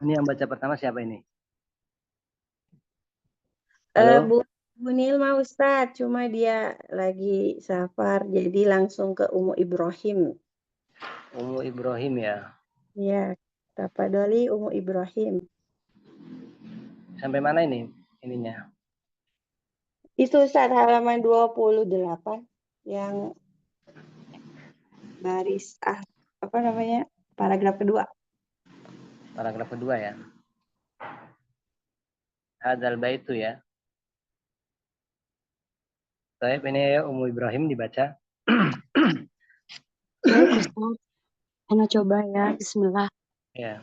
Ini yang baca pertama siapa ini? Halo, Bu Nilma Ustadz, cuma dia lagi safar, jadi langsung ke Umu Ibrahim. Umu Ibrahim ya. Ya, Tapadoli Umu Ibrahim. Sampai mana ini ininya? Itu Ustadz halaman 28 yang baris apa namanya? Paragraf kedua. Paragraf kedua ya. Hadzal baitu ya. Baik, ini Umu Ibrahim dibaca. Baik Ustaz, Ana coba ya. Bismillah. Ya.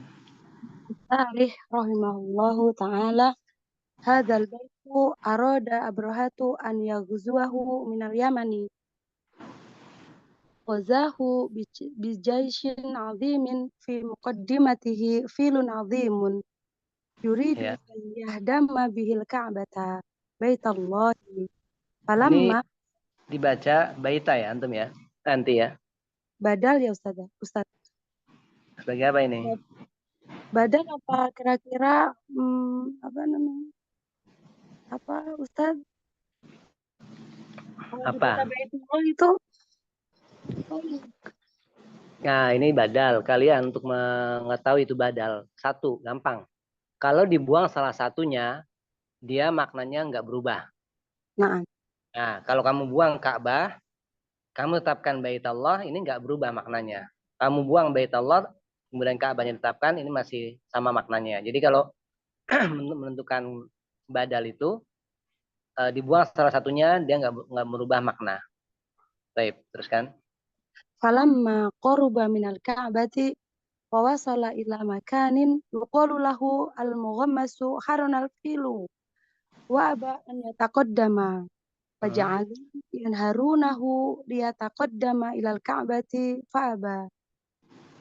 Tarikh rahimahullahu ta'ala. Hadzal baitu arada abrahatu an yaghzuwahu minal yamani. Ghazahu bijaishin azimin fi muqaddimatihi filun azimun. Yuridu Ya. an yahdama bihil ka'bata baitallahi. Ini Falamma dibaca baita ya antum ya. Nanti ya. badal ya Ustaz. Sebagai apa ini? Badal apa kira-kira apa namanya? Apa Ustaz? Kalau dibaca Apa? Baitullah itu Nah, ini badal. Kalian untuk mengetahui itu badal. Satu, gampang. Kalau dibuang salah satunya, dia maknanya nggak berubah. nah, Nah, kalau kamu buang Ka'bah, kamu tetapkan Bait Allah, ini nggak berubah maknanya. Kamu buang Bait Allah, kemudian Ka'bahnya ditetapkan, ini masih sama maknanya. Jadi kalau menentukan badal itu, dibuang salah satunya, dia nggak merubah makna. Baik, teruskan. falamma qaruba minal ka'bati wa wasala ila makanin yuqalu lahu al-mughammasu harunal filu wa aba an yataqaddama faja'alu yanharunahu liyataqaddama ilal ka'bati fa aba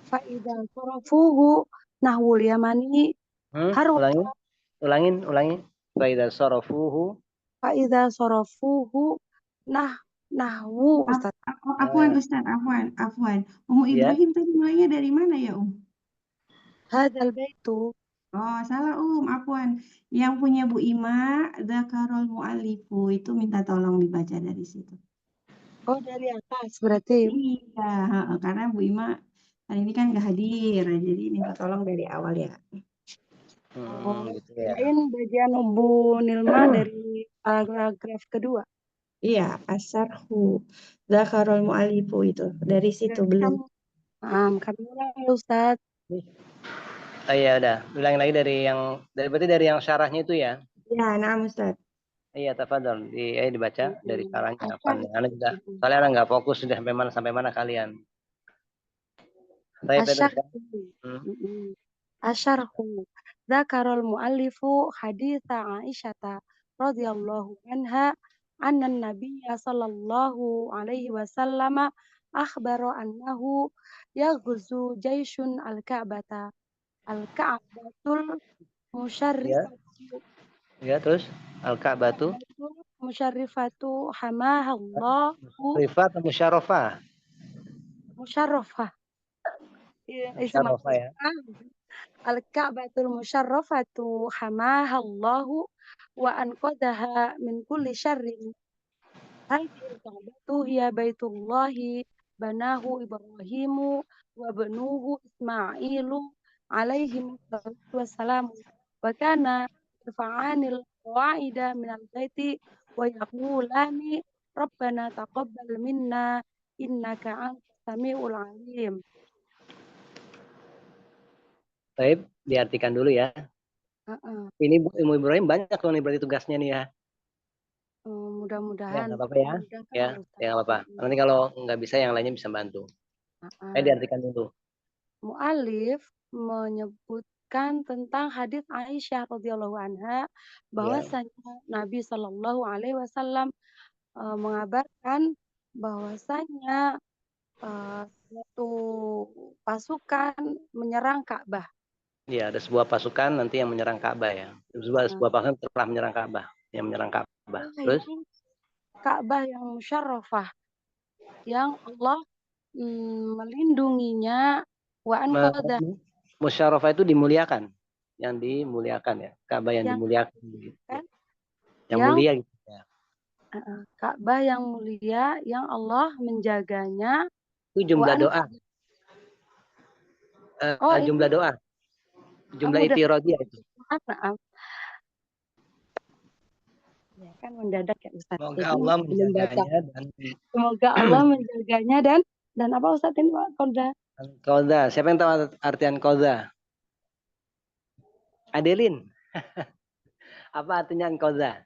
fa idza sarafuhu nahwul yamani harwa Ulangin, ulangin. Faida sorofuhu. fa idza sarafuhu nah nahwu Ustaz. Afwan Ustadz, afwan. Umu Ya, Ibrahim tadi mulainya dari mana ya, Hadzal baitu Oh, salah afwan. Yang punya Bu Ima, Dzakarul Mu'alifu, itu minta tolong dibaca dari situ. oh dari atas berarti. Iya, karena Bu Ima hari ini kan nggak hadir, jadi minta tolong dari awal ya. Oh, gitu ya. kirain bagian Bu Nilma dari paragraf kedua. Iya, asarhu, Dzakarul Mu'alifu itu dari situ Berarti belum. kami ulang ya Ustaz. Oh iya udah, ulangi lagi berarti dari yang syarahnya itu ya. Ya, nah Ustaz. Iya, tafadhol. Dibaca dari syarahnya apa Asar. nih? Soalnya anak nggak fokus sudah sampai mana kalian. Baik, Asyar. teruskan. Asyarhu. Dzakarul muallifu haditha Aisyata radhiyallahu anha anna nabiyya sallallahu alaihi wasallam akhbara annahu yaghzu jaisyun al-Ka'batul Ya, musyarrifatu ya terus Al-Ka'batu musyarrifatu hamahallahu Rifat atau Musyarrafah? musyarrafah isim Musyarrafah ya. al-Ka'batul musyarrafatu hamahallahu wa anqadaha min kulli syarrin hadhil ka'batu hiya baitullahi banahu Ibrahimu wa banuhu Ismailu alaihi wassalam wa kana irfa'anil qawaida minal baiti wa yaqulani rabbana taqabbal minna innaka antas samiul alim. Baik, diartikan dulu ya. Ini Ilmu Ibrahim banyak loh nih berarti tugasnya nih ya. Ya Mudah-mudahan nggak apa-apa ya. memudahkan Ya, ya Ustaz. ya nggak apa. Nanti kalau nggak bisa yang lainnya bisa bantu. Diartikan dulu. Mu'alif menyebutkan tentang hadis Aisyah radhiyallahu anha Ya, bahwasanya Nabi Shallallahu alaihi wasallam mengabarkan bahwasanya suatu pasukan menyerang Ka'bah. ya ada sebuah pasukan nanti yang menyerang Ka'bah ya. Sebuah pasukan telah menyerang Ka'bah, yang menyerang Ka'bah. Terus? Yang Ka'bah yang musyarrafah yang Allah melindunginya Wa anqadha, Musyarafah itu dimuliakan. Yang dimuliakan ya. Ka'bah yang yang dimuliakan. Gitu. kan Yang yang mulia gitu ya. Ka'bah yang mulia yang Allah menjaganya. Itu Wa jumlah an doa. Oh ini Jumlah doa. Jumlah mudah. iftiradiyah itu. Maaf. Ya kan mendadak ya Ustaz. Semoga Jadi Allah belum baca. menjaganya dan Semoga Allah menjaganya dan apa Ustaz ini Pak Qadha? qadha. Siapa yang tahu artian qadha? Adelin. Apa artinya qadha?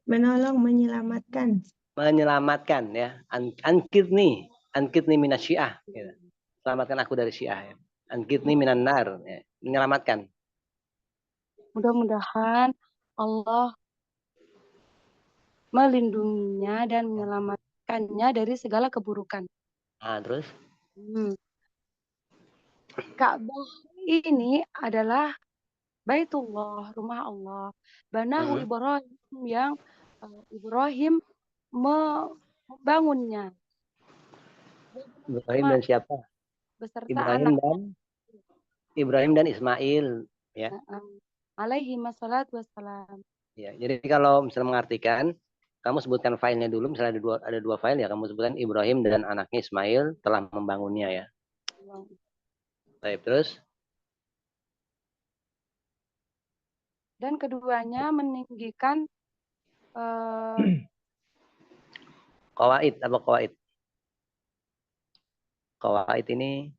Menolong, menyelamatkan. Menyelamatkan ya. Ankitni minasyiah. Gitu. Selamatkan aku dari syiah. Ya. Ankitni minan nar. Ya. Menyelamatkan. Mudah-mudahan Allah melindunginya dan menyelamatkannya dari segala keburukan. Nah, terus? Ka'bah ini adalah Baitullah, rumah Allah. Banahu Ibrahim yang Ibrahim membangunnya Ibrahim dan siapa? beserta Ibrahim anak dan Ismail ya. alaihi wassalatu wassalam. Ya, jadi kalau misalnya mengartikan, kamu sebutkan filenya dulu, misalnya ada dua file ya, kamu sebutkan Ibrahim dan anaknya Ismail telah membangunnya ya. Baik, terus Dan keduanya meninggikan qawaid apa qawaid? Qawaid ini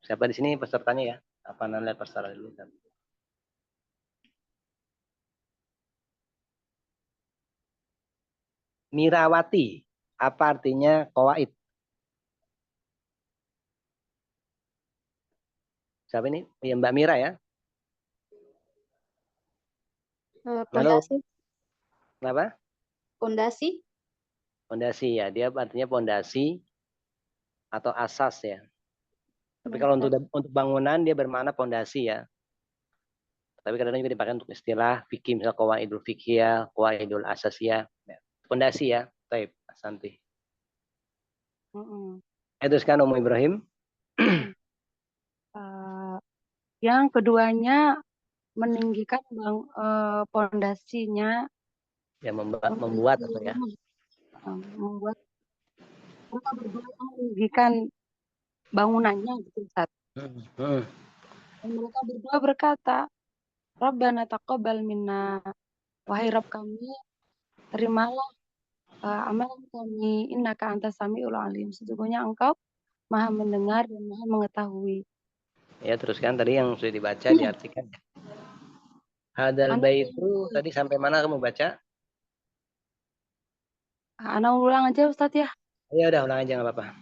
siapa di sini pesertanya ya? Apa namanya peserta dulu? Mirawati, apa artinya qawaid? Siapa ini? Ya, Mbak Mira ya. Halo, Pondasi, kenapa? pondasi, Pondasi ya, dia artinya pondasi atau asas ya. Tapi kalau untuk bangunan dia bermakna pondasi ya. Tapi kadang juga dipakai untuk istilah fikih, misal qawaidul fiqhiyah, qawaidul asasiyah. Pondasi ya. Baik, Santi. Itu kan Umu Ibrahim. yang keduanya meninggikan pondasinya Ya, membuat apa ya? Membuat mereka berdua meninggikan bangunannya gitu Ustaz. Dan mereka berdua berkata, Rabbana taqabbal minna, wahai Rabb kami, terimalah amalan kami, innaka antas samiul alim. Sesungguhnya engkau maha mendengar dan maha mengetahui. Ya, teruskan tadi yang sudah dibaca diartikan. Hadal baitu tadi sampai mana kamu baca? Ana ulang aja Ustaz ya. Ya udah ulang aja nggak apa-apa.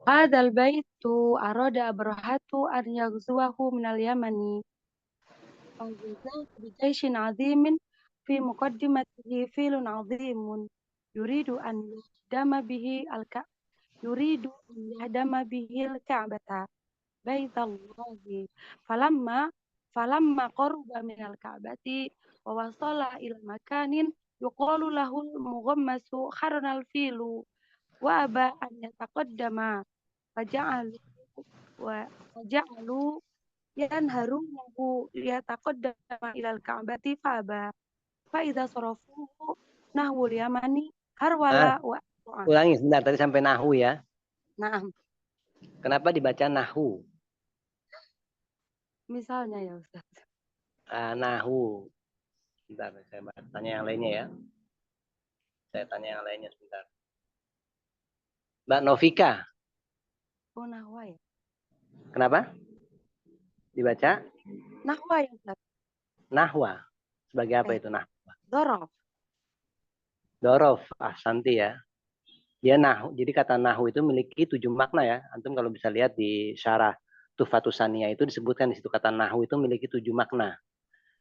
Hadal baitu arada abrahatu an yaghzuwahu minal yamani. بجيش عظيم في مقدمته فيل عظيم يريد أن يهدم به الكعبة بيت الله فلما قرب من الكعبة ووصل إلى مكان يقال له المغمس خرن الفيل وأبى أن يتقدم فجعلوا yanharuhu liyataqaddama ilal ka'bati fa'aba fa idza sarafuhu nahwul yamani harwala wa Ulangi sebentar tadi sampai nahu ya. Naam. Kenapa dibaca nahu? Misalnya ya Ustaz. Nahu. Sebentar, saya tanya yang lainnya ya. Saya tanya yang lainnya sebentar. Mbak Novika. Oh, nahwa ya. Kenapa? Dibaca? Nahwa ya Ustaz. Nahwa. Sebagai apa itu nahwa? Dorof. Dorof. Santi ya. Dia nahu. Jadi kata nahu itu memiliki 7 makna ya. Antum kalau bisa lihat di syarah Tuhfatus Saniyah itu disebutkan di situ kata nahu itu memiliki 7 makna.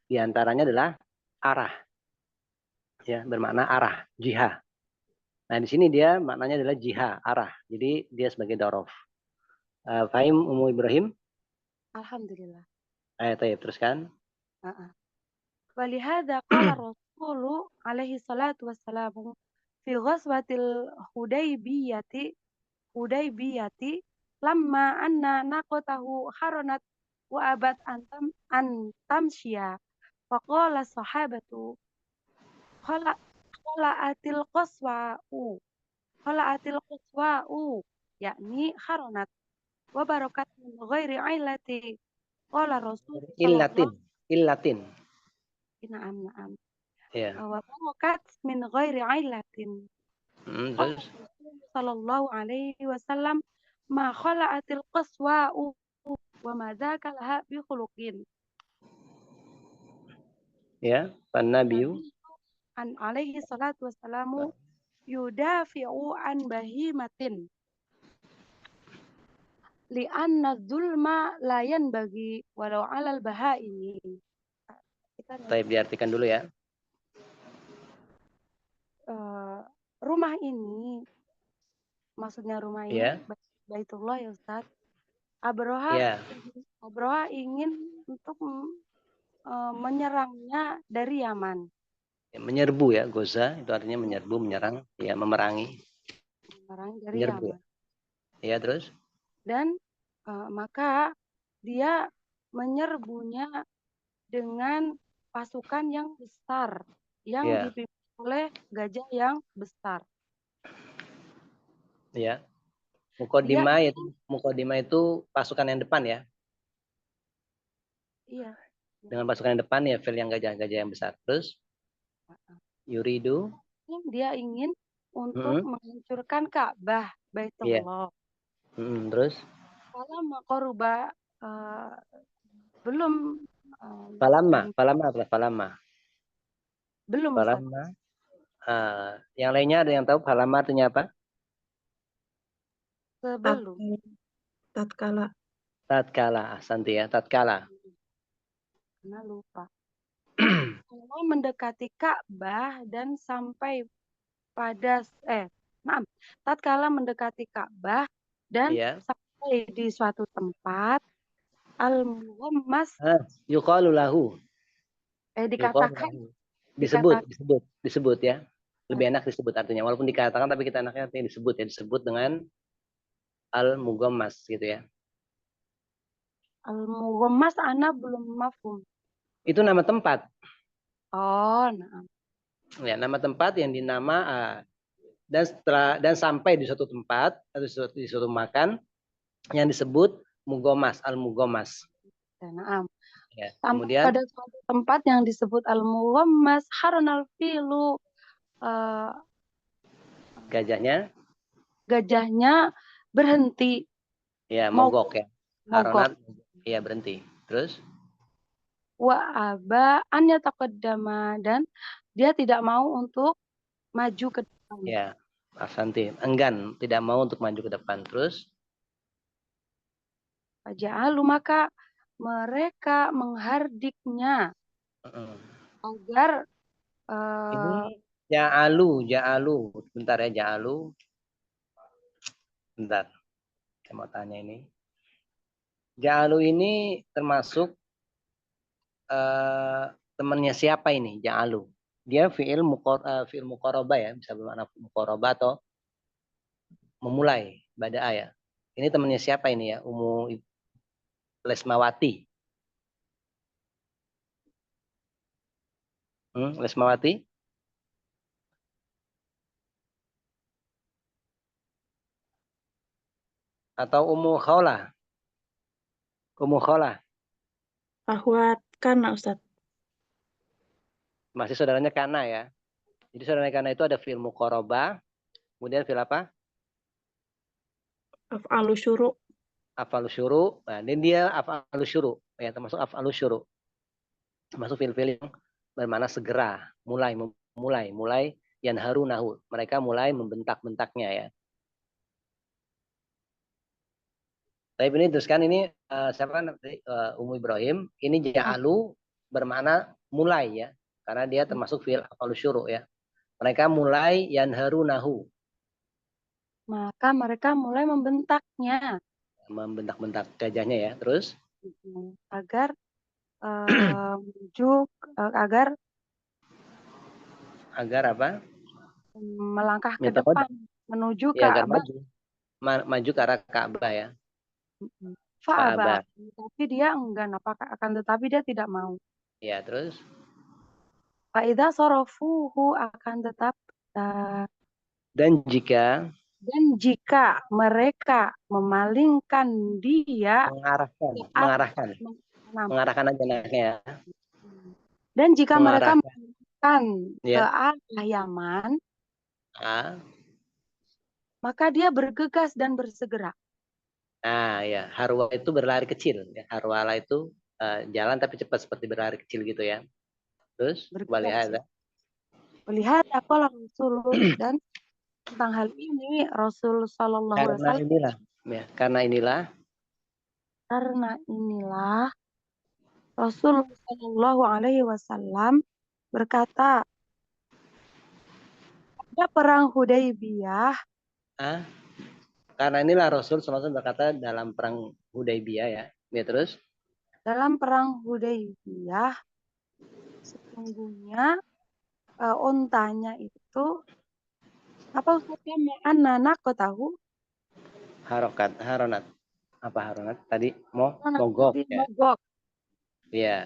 Di antaranya adalah arah. Ya, bermakna arah, jihah. Nah, di sini dia maknanya adalah jihah, arah. Jadi dia sebagai dorof. Fahim Umu Ibrahim? Alhamdulillah. Teruskan. Walihada qala Rasulu alaihi salatu wassalamu fi ghazwatil Hudaybiyati lamma anna naqatahu haronat wa abat an tamsya. Faqala sahabatu khala khala'atil qaswa'u khala'atil qaswa'u yakni haronat wa barakat min ghairi illati. Qala Rasul Illatin, sallallahu illatin. na'am na'am Ya. wa barakat min ghairi illatin. Qala Terus Rasul sallallahu alaihi wasallam ma khala'atil qaswa'u wa ma dzaka laha bi khuluqin. ya, pan nabiyu. Nabi an alaihi salatu wassalamu yudafi'u an bahimatin li'anna dzulma la yanbaghi walau 'alal bahaimi. Kita Baik, diartikan dulu ya. rumah ini, maksudnya rumah ini Ya. Baitullah ya Ustaz. Abroha Ya. ingin untuk menyerangnya dari Yaman. Menyerbu ya, goza itu artinya menyerbu, menyerang, ya, memerangi. Menyerang dari Menyerbu. Yaman. Ya, terus? Dan maka dia menyerbunya dengan pasukan yang besar yang Ya. dipimpin oleh gajah yang besar. Ya. Mukodima itu pasukan yang depan ya. Iya. Dengan pasukan yang depan ya, fil yang gajah-gajah yang besar. Terus? Yuridu. Dia ingin untuk menghancurkan Ka'bah Baitullah. Terus? Kalau makoruba belum Falama belum Ustaz. Yang lainnya ada yang tahu falama artinya apa? Sebelum. Tatkala, Santi ya, tatkala. Karena lupa. Kalau mendekati Ka'bah dan sampai pada tatkala mendekati Ka'bah dan sampai di suatu tempat al-muhammas yuqalu lahu. Dikatakan disebut ya. Lebih enak disebut artinya. Walaupun dikatakan tapi kita enaknya artinya disebut dengan al-mugammas gitu ya. Al-muhammas ana belum mafhum. Itu nama tempat. Oh, nah. Ya, nama tempat yang dinama dan sampai di suatu tempat atau di suatu makan yang disebut mugomas, al-mugomas. Nah, ya, kemudian pada suatu tempat yang disebut al-mugomas haronal filu gajahnya berhenti. Ya, mogok ya. Mogok. Iya, berhenti. Terus? Wa aba an yataqaddama dan dia tidak mau untuk maju ke depan. Ya, Asanti. Enggan, tidak mau untuk maju ke depan. Terus? Faja'alu maka mereka menghardiknya agar ini ja'alu. Bentar ya, ja'alu. Bentar. Saya mau tanya ini. Ja'alu ini termasuk temannya siapa ini? Ja'alu. Dia fi'il muqarabah ya, bisa bermakna muqarabah atau memulai, bada'a ya. Ini temannya siapa ini ya? Ummu Lesmawati. Lesmawati? Atau Ummu Khawlah? Ummu Khawlah. Akhwat Kana, Ustaz. Masih saudaranya Kana ya. Jadi saudaranya Kana itu ada fi'il muqarabah, kemudian fi'il apa? Af'alu syuru. Af'alu syuru. Nah, dan dia af'alu syuru ya, termasuk af'alu syuru. Termasuk fi'il yang bermakna segera, mulai yanharunahu. Mereka mulai membentak-bentaknya ya. Tapi ini teruskan ini siapa nanti Ummu Ibrahim, ini ja'alu bermakna mulai ya. Karena dia termasuk fi'il af'alu syuru ya. Mereka mulai yanharunahu. Maka mereka mulai membentaknya. Membentak-bentak gajahnya ya. Terus agar agar apa? Melangkah ke depan menuju ke agar maju ke arah Ka'bah ya. Fa'aba. Fa'aba. Tapi dia enggan, akan tetapi dia tidak mau. Ya, terus Fa'idha sarafuhu akan tetap dan jika dan jika mereka memalingkan dia ke arah menanam. mengarahkan aja anaknya ya. Dan jika mereka Mengarahkan memalingkan ke ya. arah Yaman, Ah, maka dia bergegas dan bersegera. ya, harwa itu berlari kecil ya. Harwala itu jalan tapi cepat seperti berlari kecil gitu ya. Terus Bergegas. walihada. Melihat apalah Rasul dan tentang hal ini Rasul Shallallahu Alaihi Karena Wasallam. inilah ya, Karena inilah Rasul Shallallahu Alaihi Wasallam berkata, pada perang Hudaybiyah, karena inilah Rasul SAW berkata dalam perang Hudaybiyah ya. Ya terus dalam perang Hudaybiyah sesungguhnya ontanya itu apa Ustaznya anak kau tahu? haronat. Apa haronat? Tadi Anak mogok tadi ya. mogok. Iya.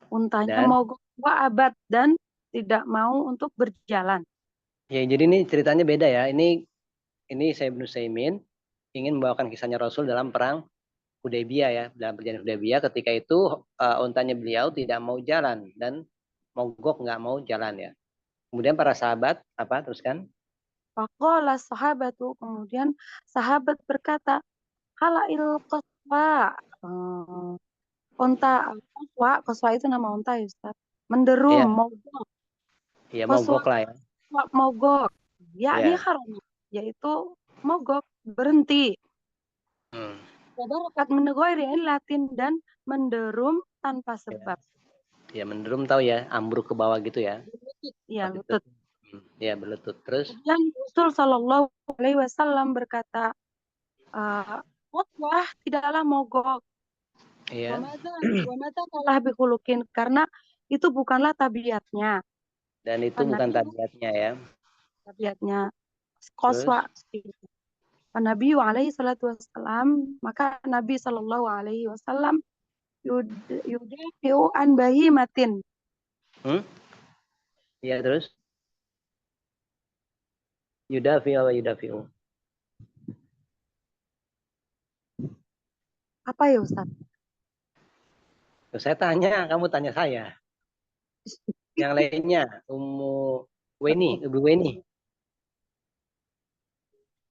Untanya Dan mogok abad dan tidak mau untuk berjalan. ya jadi ini ceritanya beda ya. Ini saya Ibnu Saimin ingin membawakan kisahnya Rasul dalam perang Hudaybiyah ya. Dalam perjanjian Hudaybiyah ketika itu untanya beliau tidak mau jalan dan mogok nggak mau jalan ya. Kemudian para sahabat apa teruskan? Faqala sahabatu, kemudian sahabat berkata, halail qaswa. Unta qaswa itu nama unta ya Ustaz. Menderum, Iya, mogok. iya Qaswa mogok lah ya. mogok. Yakni Iya. haram, yaitu mogok, berhenti. Wadarakat min ghairi illatin dan menderum tanpa sebab. Ya menderum tahu ya, ambruk ke bawah gitu ya. Iya, Seperti itu. lutut. Ya berlutut. Terus Kemudian Rasul Shallallahu Alaihi Wasallam berkata, khotbah tidaklah mogok. iya. Wamata kalah bihulukin, karena itu bukanlah tabiatnya. Dan itu bukan tabiatnya ya. Tabiatnya Terus qaswa. Nabi alaihi salatu wassalam, maka Nabi sallallahu alaihi wasallam yudafi'u an bahimatin. Iya terus yudafi'u wa yudafi'u. Apa ya Ustaz? Saya tanya, kamu tanya saya. Yang lainnya, Ibu Weni.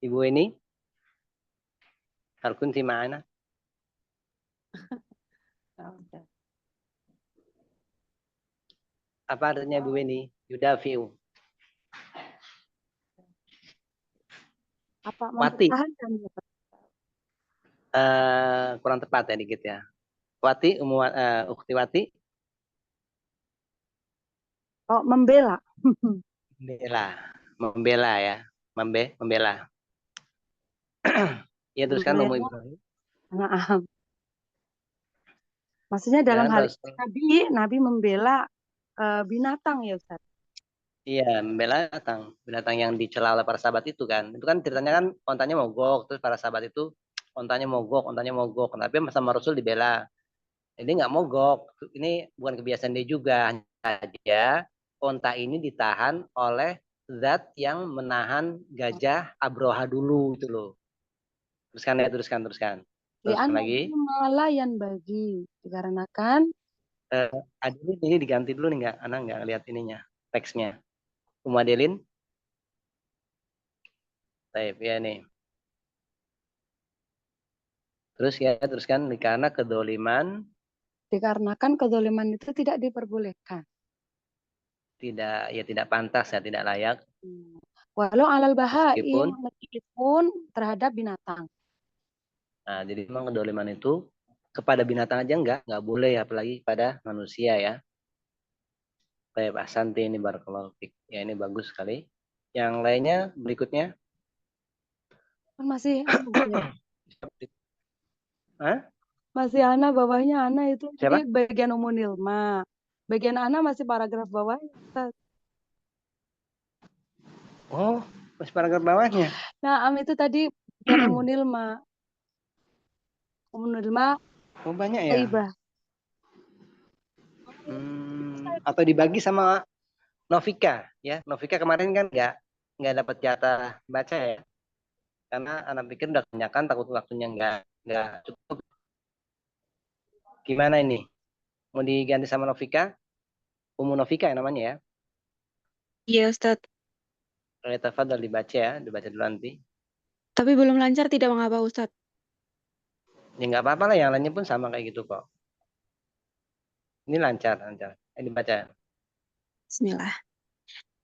Ibu Weni, hal kunti ma'ana? Apa artinya Ibu Weni? Yudafi'u. Apa Wati. mempertahankan? Kurang tepat ya dikit ya. Wati, Ukhti Wati. Oh, membela. Membela ya. Membela. Ya teruskan Umu Ibrahim. Maksudnya dalam Dan hal Rasul, Nabi membela binatang ya Ustaz. iya, membela binatang yang dicela oleh para sahabat itu kan. Itu kan ceritanya kan ontanya mogok, terus para sahabat itu ontanya mogok. Tapi sama Rasul dibela. Ini nggak mogok. Ini bukan kebiasaan dia juga. Hanya onta ini ditahan oleh zat yang menahan gajah Abroha dulu itu loh. Teruskan. Teruskan lagi. Malayan bagi dikarenakan Adelin ini diganti dulu nih nggak? Anak nggak lihat ininya teksnya. Adelin. Baik ya nih. Terus ya teruskan karena kedoliman. Dikarenakan kedoliman itu tidak diperbolehkan. Tidak pantas ya, tidak layak. Walau alal bahaim, meskipun terhadap binatang. Nah, jadi memang kedoliman itu kepada binatang aja nggak boleh, apalagi pada manusia ya. Baik, Santi ini barakallahu fiik. Ya ini bagus sekali. Yang lainnya berikutnya. Masih Hah? Masih Ana, bawahnya Ana itu Siapa? jadi bagian Ummu Nilma. Bagian Ana masih paragraf bawahnya. Oh, masih paragraf bawahnya. Nah, itu tadi bagian Ummu Nilma. ومنى Oh, banyak ya. طيبة. Atau dibagi sama Novika ya. Novika kemarin kan nggak dapat jatah baca ya. Karena anak pikir udah kebanyakan, takut waktunya nggak cukup. Gimana ini? Mau diganti sama Novika? Umu Novika ya namanya ya. Iya, Ustadz. Tafadhol dibaca ya, dibaca dulu nanti. Tapi belum lancar, tidak mengapa, Ustadz. Ya nggak apa-apa lah, yang lainnya pun sama kayak gitu kok. Ini lancar. Dibaca. Bismillah.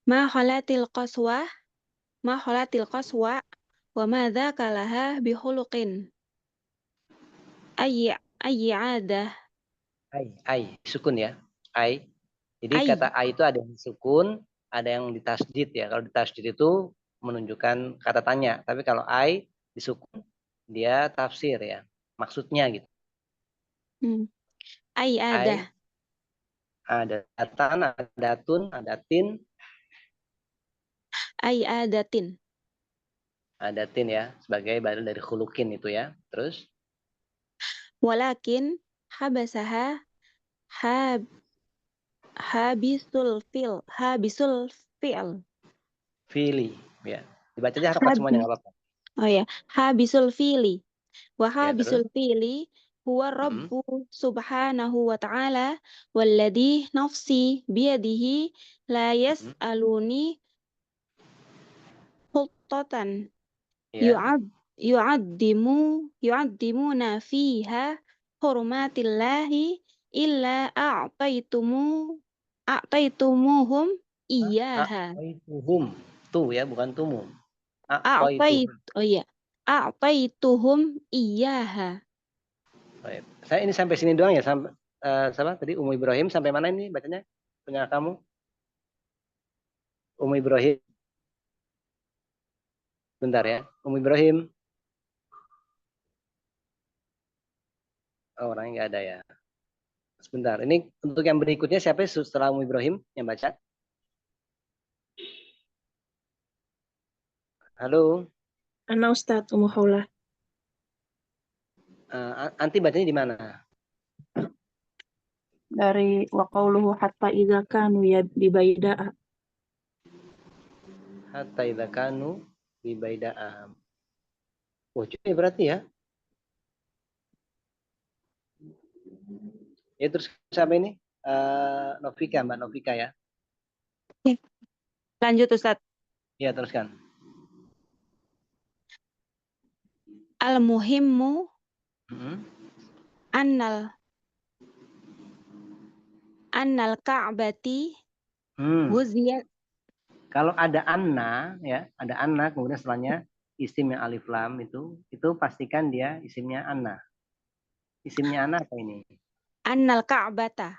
Ma khalatil qaswa, ma khalatil qaswa, wa ma dzaka laha bihuluqin. Ayyi adah. Ai, sukun ya. Ai. Jadi Ay. kata ai itu ada yang sukun, ada yang ditasdid ya. Kalau ditasdid itu menunjukkan kata tanya. Tapi kalau ai disukun, dia tafsir ya. Maksudnya gitu. Ay adah. Ai, ada datan, ada datun, ada tin, Ay adatin. ada tin ya. Sebagai badal dari khulukin itu ya. Terus, Walakin habasaha habisul fi'l. fili ya. Dibaca aja harokat semuanya nggak apa-apa. Oh ya, habisul fi'li. Wa Ya, terus. habisul fi'li huwa Rabbu subhanahu wa ta'ala walladhi nafsi biyadihi la yas'aluni huttatan Ya. yu'addimuna fiha hurmatillahi illa a'taitumuhum iyaha. A'taituhum. Tuh ya, bukan tumum. A'taituhum. A'taituhum iyaha. Baik. Saya ini sampai sini doang ya, sampai sama tadi Umu Ibrahim sampai mana ini bacanya? Punya kamu? Umu Ibrahim. Bentar ya. Umu Ibrahim. Oh, orangnya nggak ada ya. Sebentar. Ini untuk yang berikutnya siapa setelah Umu Ibrahim yang baca? Halo. Ana Ustadz Ummu Khawlah. Anti bacanya di mana? Dari wa qauluhu hatta idza kanu bibaida'a. Hatta idza kanu bi baida'am. Oh, cuy berarti ya. Ya terus siapa ini? Novika, Mbak Novika ya. Lanjut Ustadz. Ya, teruskan. Al-muhimmu annal ka'bati huziyat. Kalau ada anna ya, ada anna kemudian setelahnya isim yang alif lam itu pastikan dia isimnya anna. Isimnya anna apa ini? Annal ka'bata.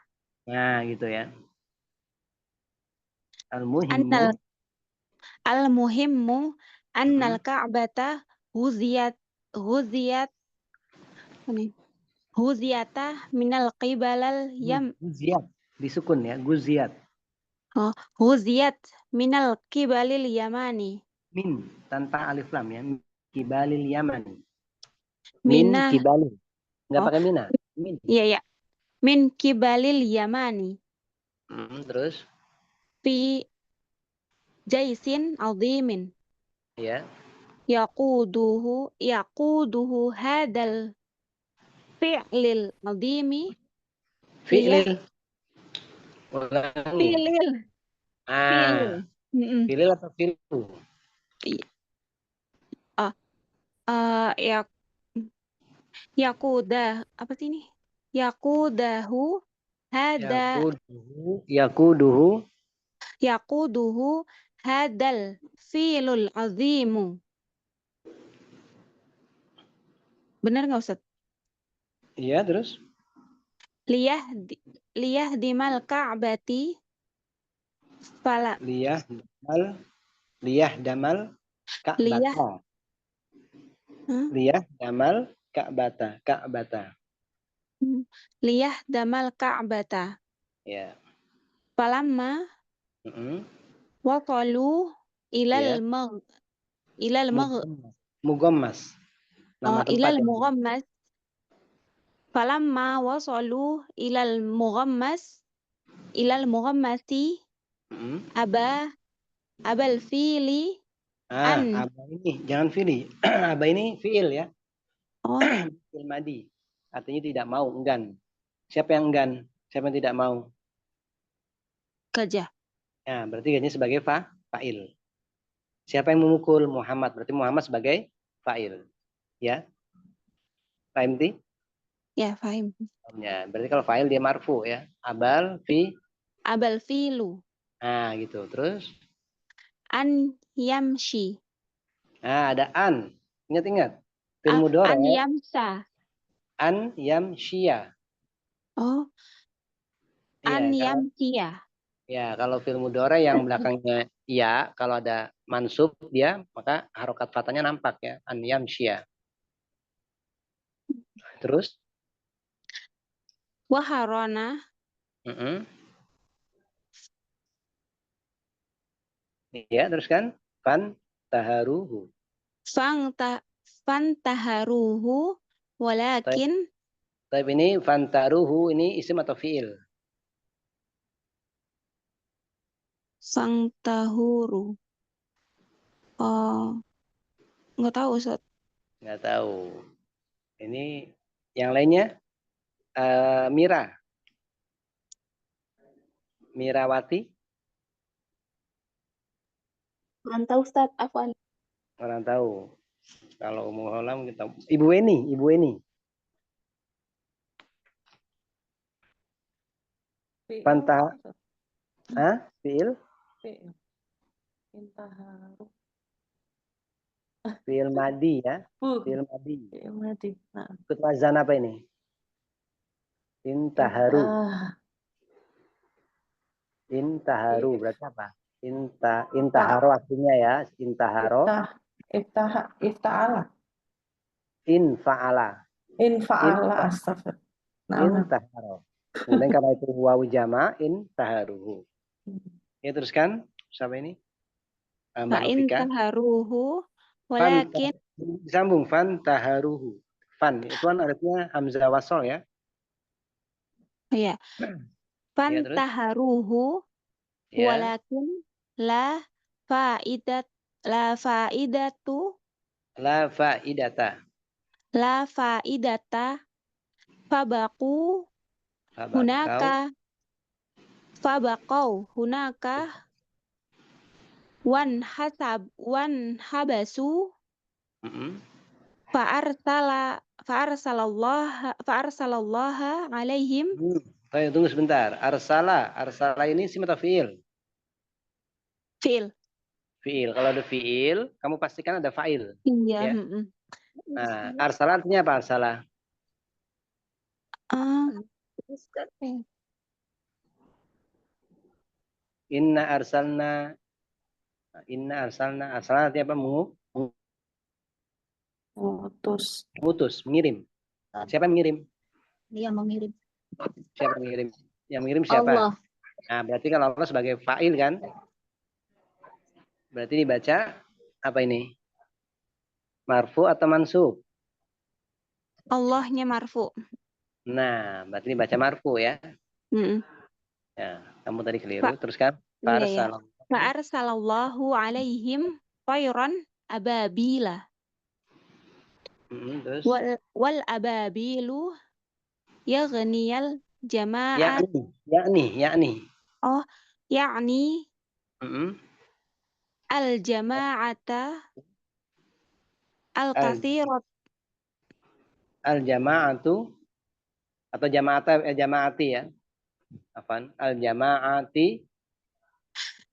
Nah, gitu ya. Al-muhimmu. Al-muhimmu annal ka'bata huziyata minal qibalal yam. Guziyat. Disukun ya, guziyat. Oh, huziyat minal qibalil yamani. Min tanpa alif lam ya. Kibalil yamani. Min kibalil. Enggak pakai mina. Min. Iya. Min kibalil yamani. Terus? Fi jaisin azimin. Ya. Yaquduhu hadal fi'lil azimi. Fi'lil. Fi'lil. Fi'lil atau fi'lu? Yakudah apa sih ini? Yakudahu yakuduhu hadal fi'lul azimu. Benar nggak Ustaz? Iya, terus? Liyahdimal ka'bati fala. Liyahdamal ka'bata. Liyahdamal ka'bata. Liyahdamal ka'bata. Ya. Falamma waqalu ilal mughammas. Nama tempat ilal yang mughammas. falamma wasalu ilal mughammasi Mm. abal fi'li an Aba ini jangan fi'li. Aba ini fi'il ya. oh Fi'il madi. Artinya tidak mau, enggan. Siapa yang enggan? Siapa yang tidak mau? gajah. Ya, berarti gantinya sebagai fa'il. Siapa yang memukul? Muhammad. Berarti Muhammad sebagai fa'il. Ya. Paham ti? Ya, fahim. Ya, berarti kalau fa'il dia marfu ya. Abal Abal fi'lu Nah, gitu. Terus an yamshi. ada an. Ingat-ingat. Fil mudhari An yamsa. an yamshiya. Oh, Iya, an kalau yamsiya. kalau fil mudhari yang belakangnya ya, kalau ada mansub dia maka harokat fathahnya nampak ya. An yamshiya. Terus Waharona mm-mm. Iya, terus kan fan taharuhu. fantaharuhu walakin Tapi ini fantaruhu ini isim atau fiil? fantahuru. Oh, nggak tahu, Ustaz. Nggak tahu. Ini yang lainnya Mira. Mirawati. Kurang tahu, Ustaz. Afwan. Orang tahu. Kalau Ummu Holam kita Ibu Eni. Fanta fiil fiil madi ya. Fiil madi. Ikut wazan apa ini? Intaharu. Intaharu berarti apa? Intaharu artinya ya. Intaharo. Ifta'ala. Infa'ala. Astagfirullah. Intaharo. Kemudian karena itu wawu jama intaharuhu. Ya terus kan? Siapa ini? Mbak Novika. Fantaharuhu walakin Disambung fantaharuhu. Fan itu kan artinya hamzah wasol ya. ya fantaharuhu Ya. walakin la faidatu La faidata. la faidata fabaku hunaka fabakau hunaka wan habasu fa'arsalallah alaihim Tunggu sebentar. Arsala ini isim atau fiil? fi'il. Fiil. Kalau ada fiil, kamu pastikan ada fa'il. Iya. Ya. Nah, arsala artinya apa arsala? Inna arsalna artinya apa? Mengutus, mengirim. Siapa yang mengirim? Dia mengirim. Siapa yang mengirim? Yang mengirim siapa? Allah. Nah, berarti kalau Allah sebagai fa'il kan? Berarti dibaca apa ini? Marfu atau mansub? Allahnya marfu. Nah, berarti dibaca marfu ya. Ya, kamu tadi keliru. Terus kan? Fa'arsalallahu alaihim tayran ababila. Terus? Wal ababilu yaghniyal jama'at. Yakni. Oh, yakni al jama'ata al kathirat. Al jama'atu atau jama'ati ya. Apaan? Al jama'ati.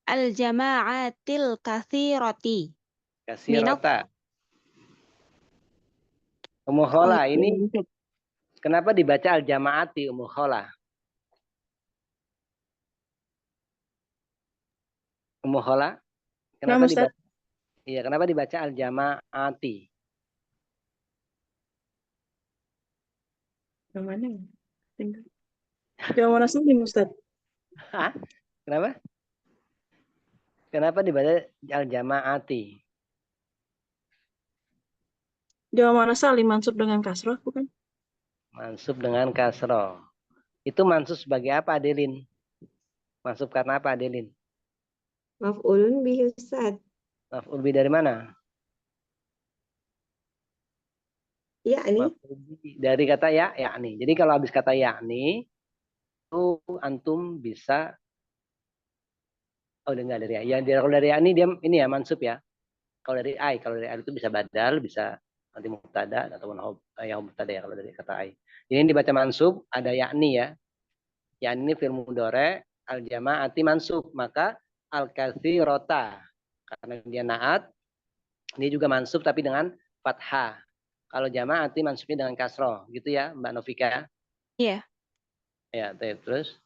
Al jama'atil kathirati. Kasirota. Ummu Khola ini kenapa dibaca al jama'ati Ummu Khola? Ummu Khola? Kenapa dibaca? Iya, kenapa dibaca al jama'ati? Yang mana? Jawaban asli Ustaz. Hah? Kenapa? Kenapa dibaca al jama'ati? Jawaban asli mansub dengan kasrah bukan? Mansub dengan kasroh. Itu mansub sebagai apa, Adelin? Mansub karena apa, Adelin? Maf'ulun bihi Ustaz. Maf'ul bi dari mana? Yakni. Maf'ul bi dari kata ya, yakni. Jadi kalau habis kata yakni, itu antum bisa, oh enggak dari ya. Kalau dari yakni dia ini ya mansub ya. Kalau dari ai itu bisa badal, bisa nanti mubtada ataupun ya mubtada ya kalau dari kata ai. Ini dibaca mansub, ada yakni ya. Yakni ini fi'il mudhari al jama'ati mansub, maka al katsirata karena dia naat, dia juga mansub tapi dengan fathah. Kalau jama'ati mansubnya dengan kasroh, gitu ya Mbak Novika? Iya. Ya, terus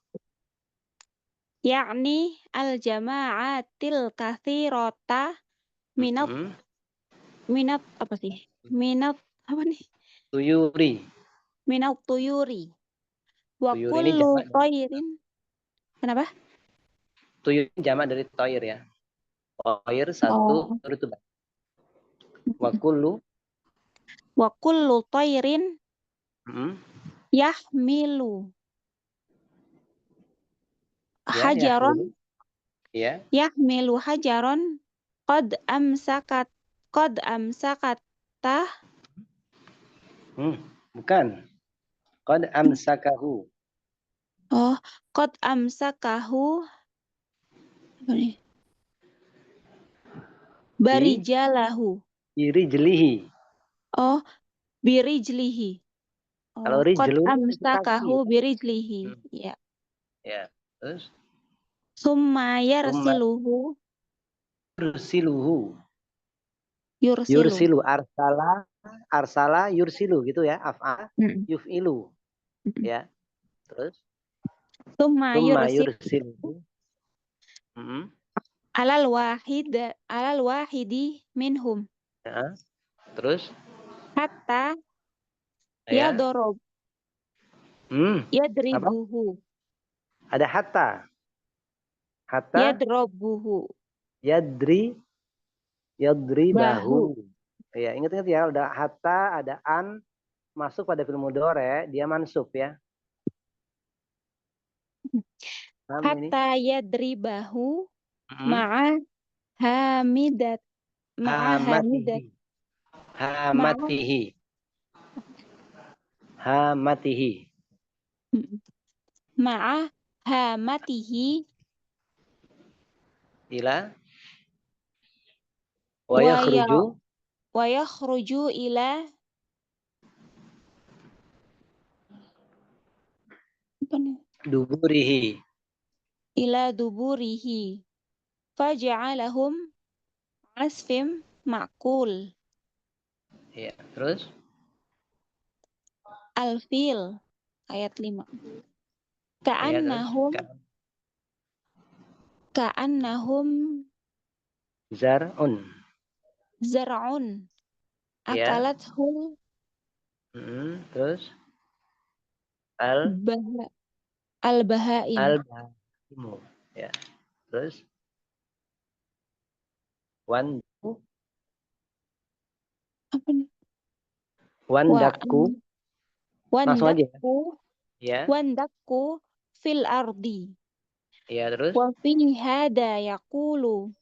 Yakni al-jama'atil katsirata minat minat apa sih? Minat apa nih? tuyuri. Minat tuyuri. Wa Tuyuri ini kullu jamak. tayrin. Kenapa? Tuyuri jamak dari toir ya. Toir satu, Oh. itu wa kullu Wa kullu tayrin yahmilu ya, hajaron ya. yahmilu hajaron qad amsakata Bukan. Qad amsakahu. oh qad amsakahu apa nih? Barijalahu. Birijlihi. Oh, birijlihi. Kalau Oh, qad rijlun itu kaki. amsakahu birijlihi. Ya. Ya. Terus Summa summa yarsiluhu yursiluhu. yursilu. Yursilu arsala yursilu gitu ya. Af'al yuf'ilu. Ya. Terus Summa summa yursilu yursiluhu. alal wahidi minhum. Ya. Terus Hatta ya. Apa? yadribuhu. Ada hatta. Hatta Yadrobuhu. yadribahu. Ya, ingat-ingat ya, ada hatta, ada an masuk pada fi'il mudhari, dia mansub ya. Hatta yadribahu ma'a hamidat hamatihi. ma'a hamatihi Ila wa yakhruju ila duburihi faj'alahum asfim ma'kul. Ya, terus Al-Fil ayat 5. Ka'annahum zar'un. Akalathul Terus al-bahaim. Ya. Terus wandaku. Langsung aja ya. Wandaku fil ardi. Ya, terus Wa fi hada yaqulu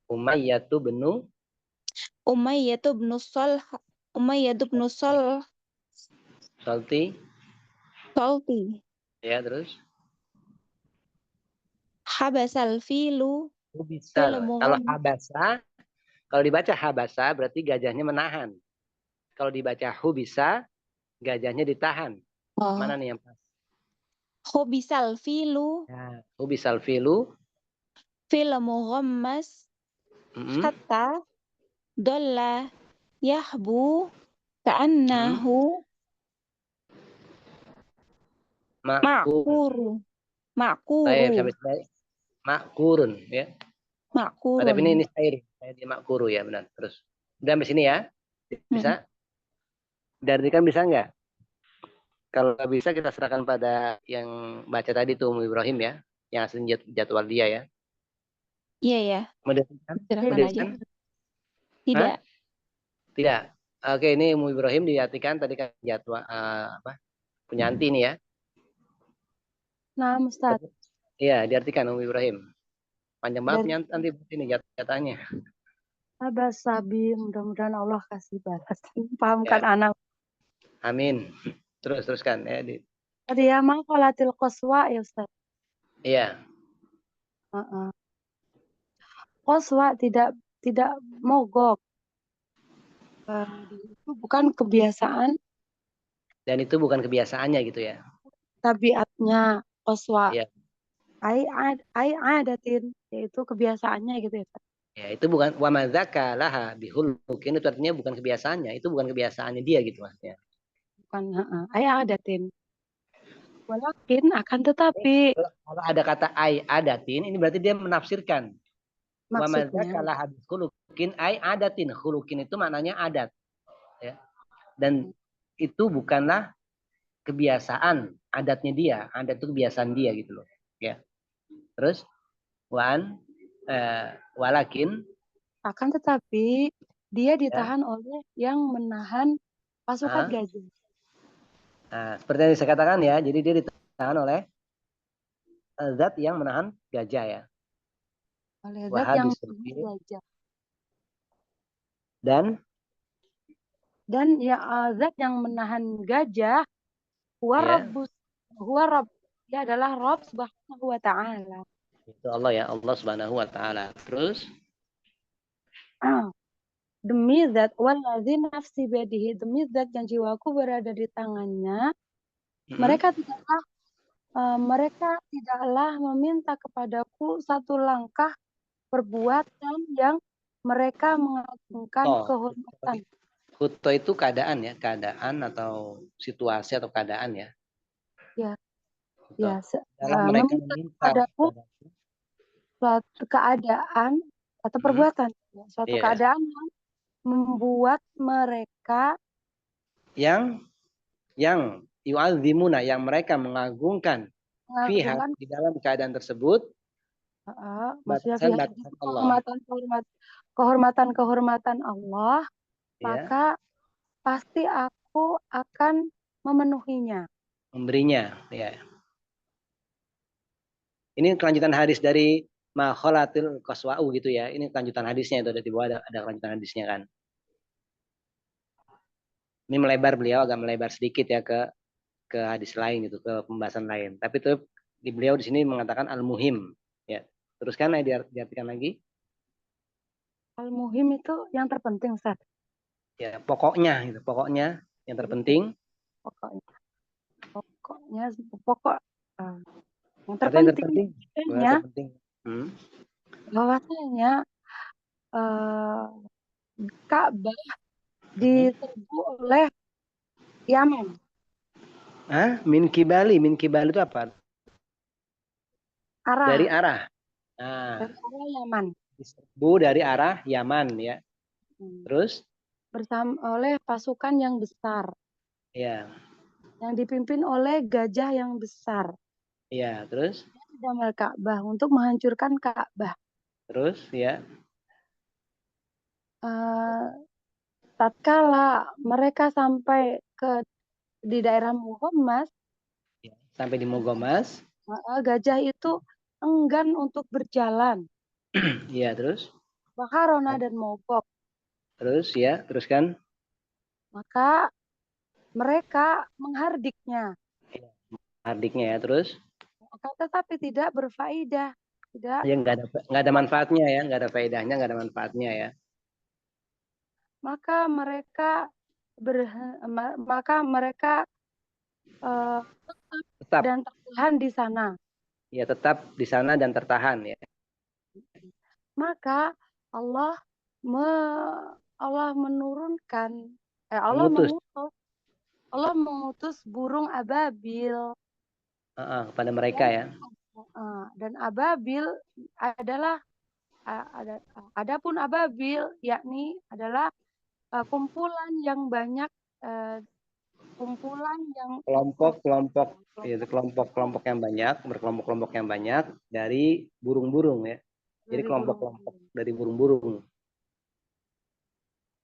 Umayyatu benu Salti. Ya, terus habasal filu Kalau habasa, kalau dibaca habasa berarti gajahnya menahan. Kalau dibaca hubisa, gajahnya ditahan. Mana nih yang pas? Hubisal filu Hubisal filu fil mughammas hatta dalla yahbu ka'annahu ma'kuru. Ma'kurun ya. Ma'kurun. Tapi ini saya di ma'kuru ya, benar. Terus udah sampai sini ya. Bisa? Dari kan bisa nggak? Kalau bisa kita serahkan pada yang baca tadi tuh Ibrahim ya, yang asli jadwal dia ya. Iya ya. Serahkan aja. Tidak. Tidak. Oke, ini Ummu Ibrahim diartikan tadi kan jadwal punya anti ini ya. Nah, Ustaz, Iya, diartikan Ummu Ibrahim. Panjang banget dari nih nanti ini jatahnya. Abah Sabi, mudah-mudahan Allah kasih balas. Ya, Pahamkan anak. amin. Teruskan ya. Tadi ya, maqalatil qaswa ya Ustaz. Iya, Heeh. Qaswa tidak mogok. Itu bukan kebiasaan dan itu bukan kebiasaannya gitu ya. tabiatnya qaswa. Iya. Ai adatin, yaitu kebiasaannya gitu ya Ustaz. Ya, itu bukan wa madzaka laha bihulukin, itu artinya bukan kebiasaannya, itu bukan kebiasaannya dia gitu maksudnya. Bukan, ai adatin. Walakin akan tetapi Kalau ada kata ai adatin, ini berarti dia menafsirkan. Wa maksudnya madzaka laha bihulukin ai adatin. Hulukin itu maknanya adat. Ya. Dan itu bukanlah kebiasaan adatnya dia, adat itu kebiasaan dia gitu loh. Ya. Terus walakin akan tetapi dia ya, ditahan oleh yang menahan pasukan gajah. nah, seperti yang saya katakan ya, jadi dia ditahan oleh zat yang menahan gajah ya. Oleh zat Wahab yang disebut menahan gajah. dan Ya zat yang menahan gajah ya, huwa rabb, dia adalah Rabb Subhanahu wa taala. itu Allah ya, Allah Subhanahu wa taala. Terus Demi zat waladzi nafsi biadihi, demi zat yang jiwaku berada di tangannya, mereka tidaklah meminta kepadaku satu langkah perbuatan yang mereka mengagungkan kehormatan. Huto itu keadaan ya, keadaan atau situasi atau keadaan ya. Ya, Huto. ya. Mereka Meminta meminta kepadaku suatu keadaan atau perbuatan, suatu keadaan yang membuat mereka yang yu'adzimuna, yang mereka mengagungkan fiha, di dalam keadaan tersebut, maksudnya batasan-batasan kehormatan Allah, ya, maka pasti aku akan memenuhinya, memberinya ya. Ini kelanjutan hadis dari makholatil qaswa'u gitu ya. Ini kelanjutan hadisnya, itu ada di bawah, ada kelanjutan hadisnya kan. Ini melebar, beliau agak melebar sedikit ya ke hadis lain gitu, ke pembahasan lain. Tapi itu di beliau di sini mengatakan al-muhim ya. Teruskan diartikan lagi. Al-muhim itu yang terpenting, Ustaz. Ya, pokoknya gitu, pokoknya yang terpenting. Pokoknya yang terpenting. terpenting bahwasanya Ka'bah diserbu oleh Yaman. Min kibali itu apa? Dari arah. Dari arah Yaman. Diserbu dari arah Yaman ya. Terus oleh pasukan yang besar. Ya. Yang dipimpin oleh gajah yang besar. Ya, terus Damal Ka'bah untuk menghancurkan Ka'bah. Terus ya. Tatkala mereka sampai di daerah Mugomas, sampai di Mugomas, gajah itu enggan untuk berjalan. Iya, terus Baharona dan mogok. Terus ya, teruskan. Maka mereka menghardiknya. Hardiknya ya, terus. Tetapi tidak berfaedah. Tidak. Ya, nggak ada manfaatnya ya, nggak ada faedahnya, nggak ada manfaatnya ya. Maka mereka tetap dan tertahan di sana. Ya, tetap di sana dan tertahan ya. Maka Allah menurunkan, Allah mengutus burung ababil kepada mereka ya. Dan ababil adalah adapun ababil yakni adalah kumpulan yang banyak, kelompok yang banyak, berkelompok-kelompok yang banyak dari burung-burung ya. Jadi kelompok-kelompok dari burung-burung.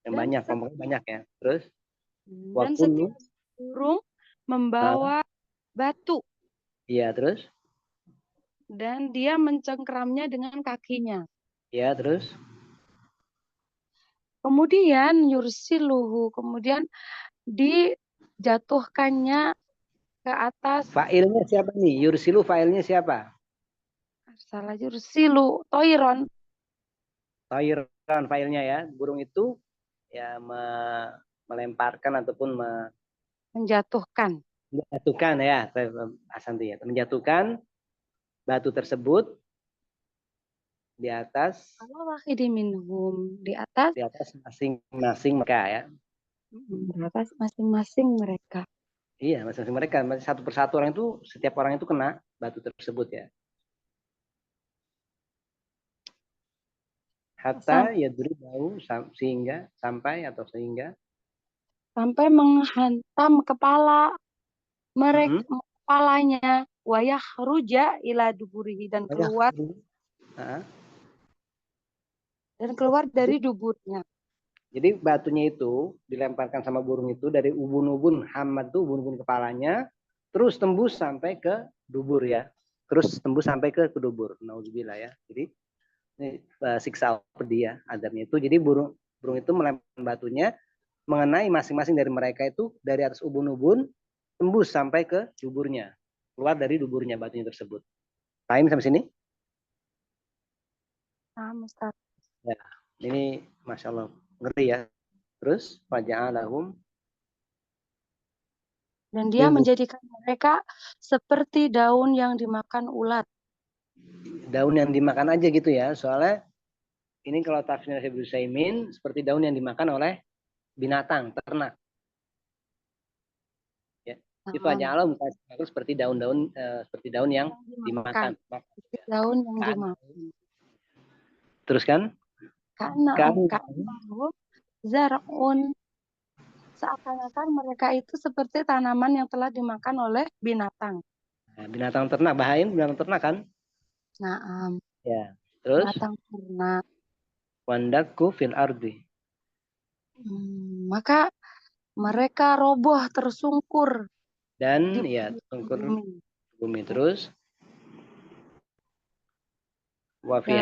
Yang Dan banyak, kelompoknya banyak ya. Terus wa dan kullu, setiap burung membawa batu iya terus, dan dia mencengkramnya dengan kakinya. ya terus. Kemudian yursiluhu, kemudian dijatuhkannya ke atas. Fa'ilnya siapa nih? Yursilu fa'ilnya siapa? Salah, yursilu toiron. Tayran fa'ilnya ya. Burung itu ya melemparkan ataupun Menjatuhkan. menjatuhkan ya, Asanti ya. Menjatuhkan batu tersebut di atas Kalau wahidi minhum, di atas masing-masing mereka ya. di atas masing-masing mereka. Iya, masing-masing mereka. Satu persatu orang itu, setiap orang itu kena batu tersebut ya. Hatta ya bau sehingga sampai atau sehingga Sampai menghantam kepala mereka, Mm-mm. kepalanya, wayah ruja ila duburihi, dan keluar Nah, dari duburnya. jadi batunya itu dilemparkan sama burung itu dari ubun-ubun hamad tuh ubun-ubun kepalanya, terus tembus sampai ke dubur ya. Terus tembus sampai ke dubur. Nauzubillah ya. Jadi ini siksa pedih ya adabnya itu. Jadi burung itu melemparkan batunya mengenai masing-masing dari mereka itu dari atas ubun-ubun tembus sampai ke duburnya. Keluar dari duburnya batunya tersebut. Paham sampai sini? Nah, Ustaz. Ya. Ini Masya Allah ngeri ya. Terus faja'alahum, Dan dia menjadikan mereka seperti daun yang dimakan ulat. daun yang dimakan aja gitu ya. Soalnya ini kalau tafsirnya Ibnu Utsaimin seperti daun yang dimakan oleh binatang, ternak. Ya. Itu aja Allah seperti daun-daun seperti daun yang dimakan. Daun yang dimakan. Terus kan? Karena zar'un, seakan-akan mereka itu seperti tanaman yang telah dimakan oleh binatang. Nah, binatang ternak, bahaya binatang ternak kan? Nah, ya. Terus binatang ternak. Wandaku fil ardi. Maka mereka roboh tersungkur Dan di ya tersungkur bumi. Terus wa fi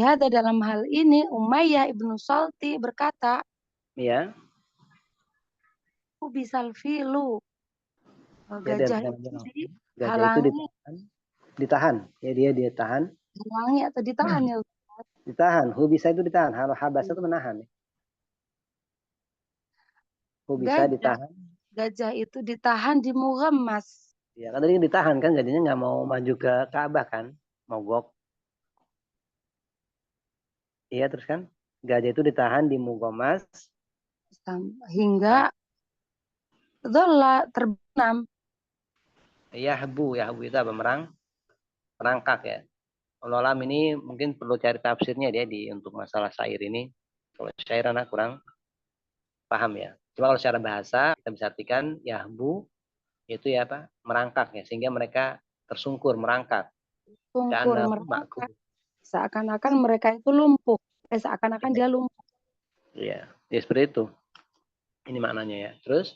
hadza, dalam hal ini Umayyah ibnu Salti berkata, ya. Bisal filu, gajah itu ditahan. Ya dia ditahan. Halangi atau ditahan ya. Ditahan. Bisa itu ditahan. Hal habasa itu menahan. Bisa ditahan. Gajah itu ditahan di Mughammas. Ya kan tadi ditahan kan, gajahnya nggak mau maju ke Ka'bah kan, mogok. Iya terus kan, gajah itu ditahan di Mughammas hingga terbenam. Yahbu itu apa? Merangkak ya. Allah ini mungkin perlu cari tafsirnya dia untuk masalah syair ini. Kalau syair anak kurang paham ya. Cuma kalau secara bahasa kita bisa artikan Yahbu itu ya apa? Merangkak ya, sehingga mereka tersungkur merangkak. Merangkak. Seakan-akan mereka itu lumpuh. Seakan-akan dia lumpuh. Iya, ya seperti itu. Ini maknanya ya. Terus